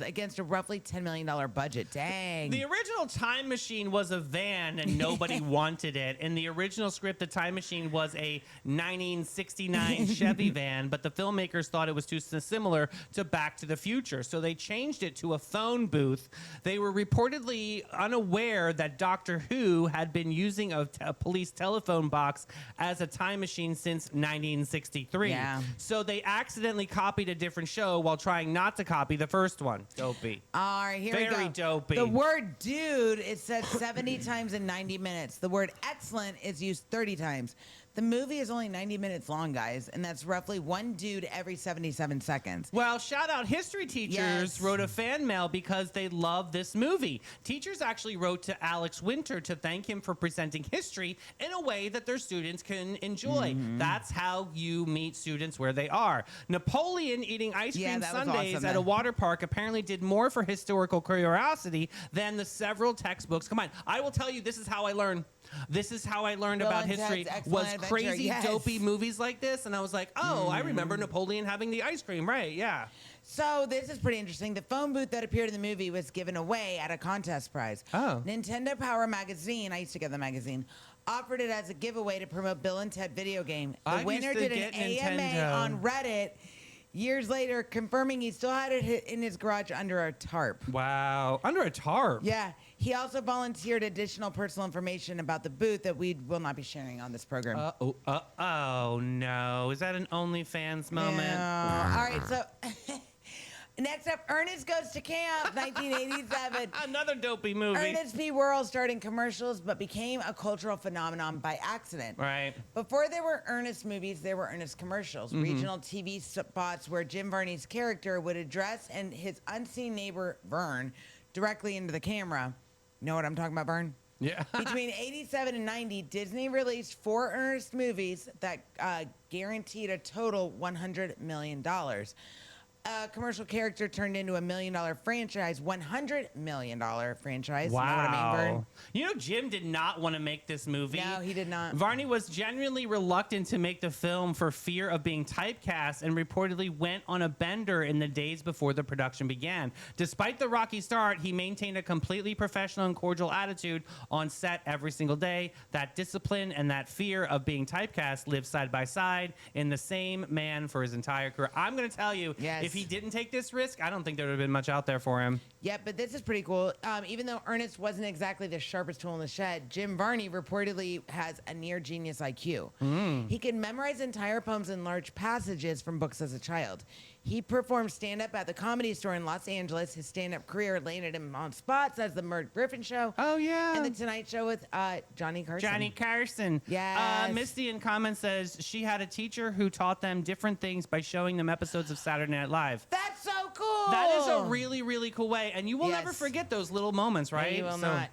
against a roughly $10 million budget. Dang. The original Time Machine was a van and nobody wanted it. In the original script, the Time Machine was a 1969 Chevy van, but the filmmakers thought it was too similar to Back to the Future, so they changed it to a phone booth. They were reportedly unaware that Doctor Who had been using a police telephone box as a time machine since 1963. Yeah. So they accidentally copied a different show while trying not to copy the first one. Dopey. All right, here we go. Very dopey. The word dude is said 70 times in 90 minutes. The word excellent is used 30 times. The movie is only 90 minutes long, guys, and that's roughly one dude every 77 seconds. Well, shout out history teachers Yes. wrote a fan mail because they love this movie. Teachers actually wrote to Alex Winter to thank him for presenting history in a way that their students can enjoy. That's how you meet students where they are. Napoleon eating ice cream that was sundaes awesome, at a man. water park apparently did more for historical curiosity than the several textbooks. Come on, I will tell you, this is how I learn. This is how I learned Bill about and history. Ted's Was Excellent Adventure, crazy, yes. dopey movies like this, and I was like, oh, I remember Napoleon having the ice cream, right? Yeah. So this is pretty interesting. The phone booth that appeared in the movie was given away at a contest prize. Oh. Nintendo Power Magazine, I used to get the magazine, offered it as a giveaway to promote Bill and Ted video game. The I winner used to did an get AMA Nintendo. on Reddit years later, confirming he still had it in his garage under a tarp. Wow. Under a tarp. Yeah. He also volunteered additional personal information about the booth that we will not be sharing on this program. Oh, no. Is that an OnlyFans moment? Yeah. All right, so next up, Ernest Goes to Camp, 1987. Another dopey movie. Ernest P. Worrell starred in commercials but became a cultural phenomenon by accident. Right. Before there were Ernest movies, there were Ernest commercials, regional TV spots where Jim Varney's character would address and his unseen neighbor, Vern, directly into the camera. You know what I'm talking about, Vern? Yeah. Between 87 and 90, Disney released 4 Ernest movies that guaranteed a total $100 million. A commercial character turned into $1 million franchise, $100 million franchise. Wow. You know what I mean, Vern? You know, Jim did not want to make this movie. No, he did not. Varney was genuinely reluctant to make the film for fear of being typecast and reportedly went on a bender in the days before the production began. Despite the rocky start, he maintained a completely professional and cordial attitude on set every single day. That discipline and that fear of being typecast lived side by side in the same man for his entire career. I'm going to tell you, Yes. if he didn't take this risk, I don't think there would have been much out there for him. Yeah, but this is pretty cool. Even though Ernest wasn't exactly the sharpest tool in the shed, Jim Varney reportedly has a near genius IQ. He can memorize entire poems and large passages from books as a child. He performed stand-up at the Comedy Store in Los Angeles. His stand-up career landed him on spots as the Merv Griffin Show. Oh, yeah. And the Tonight Show with Johnny Carson. Johnny Carson. Yes. Misty in comments says she had a teacher who taught them different things by showing them episodes of Saturday Night Live. That's so cool. That is a really, really cool way. And you will never Yes. forget those little moments, right? you will not.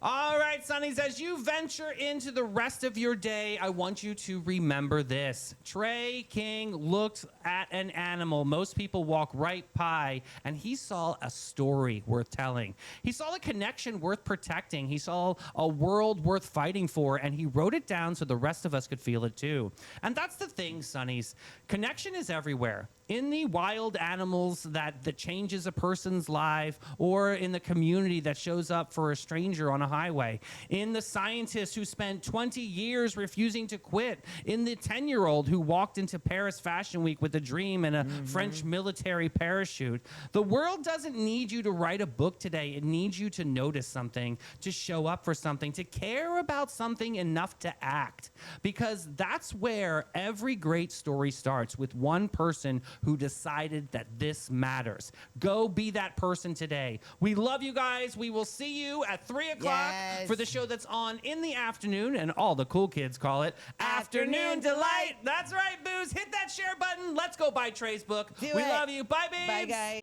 All right, Sonnies, as you venture into the rest of your day, I want you to remember this. Trey King looked at an animal most people walk right by, and he saw a story worth telling. He saw a connection worth protecting. He saw a world worth fighting for, and he wrote it down so the rest of us could feel it too. And that's the thing, Sonnies. Connection is everywhere. in the wild animals that changes a person's life, or in the community that shows up for a stranger on a highway, in the scientist who spent 20 years refusing to quit, in the 10-year-old who walked into Paris Fashion Week with a dream and a French military parachute. The world doesn't need you to write a book today. It needs you to notice something, to show up for something, to care about something enough to act. Because that's where every great story starts, with one person who decided that this matters. Go be that person today. We love you guys. We will see you at 3 o'clock for the show that's on in the afternoon, and all the cool kids call it Afternoon Delight. That's right, Booze. Hit that share button. Let's go buy Trey's book. We love you. Bye, babes. Bye,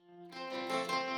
guys.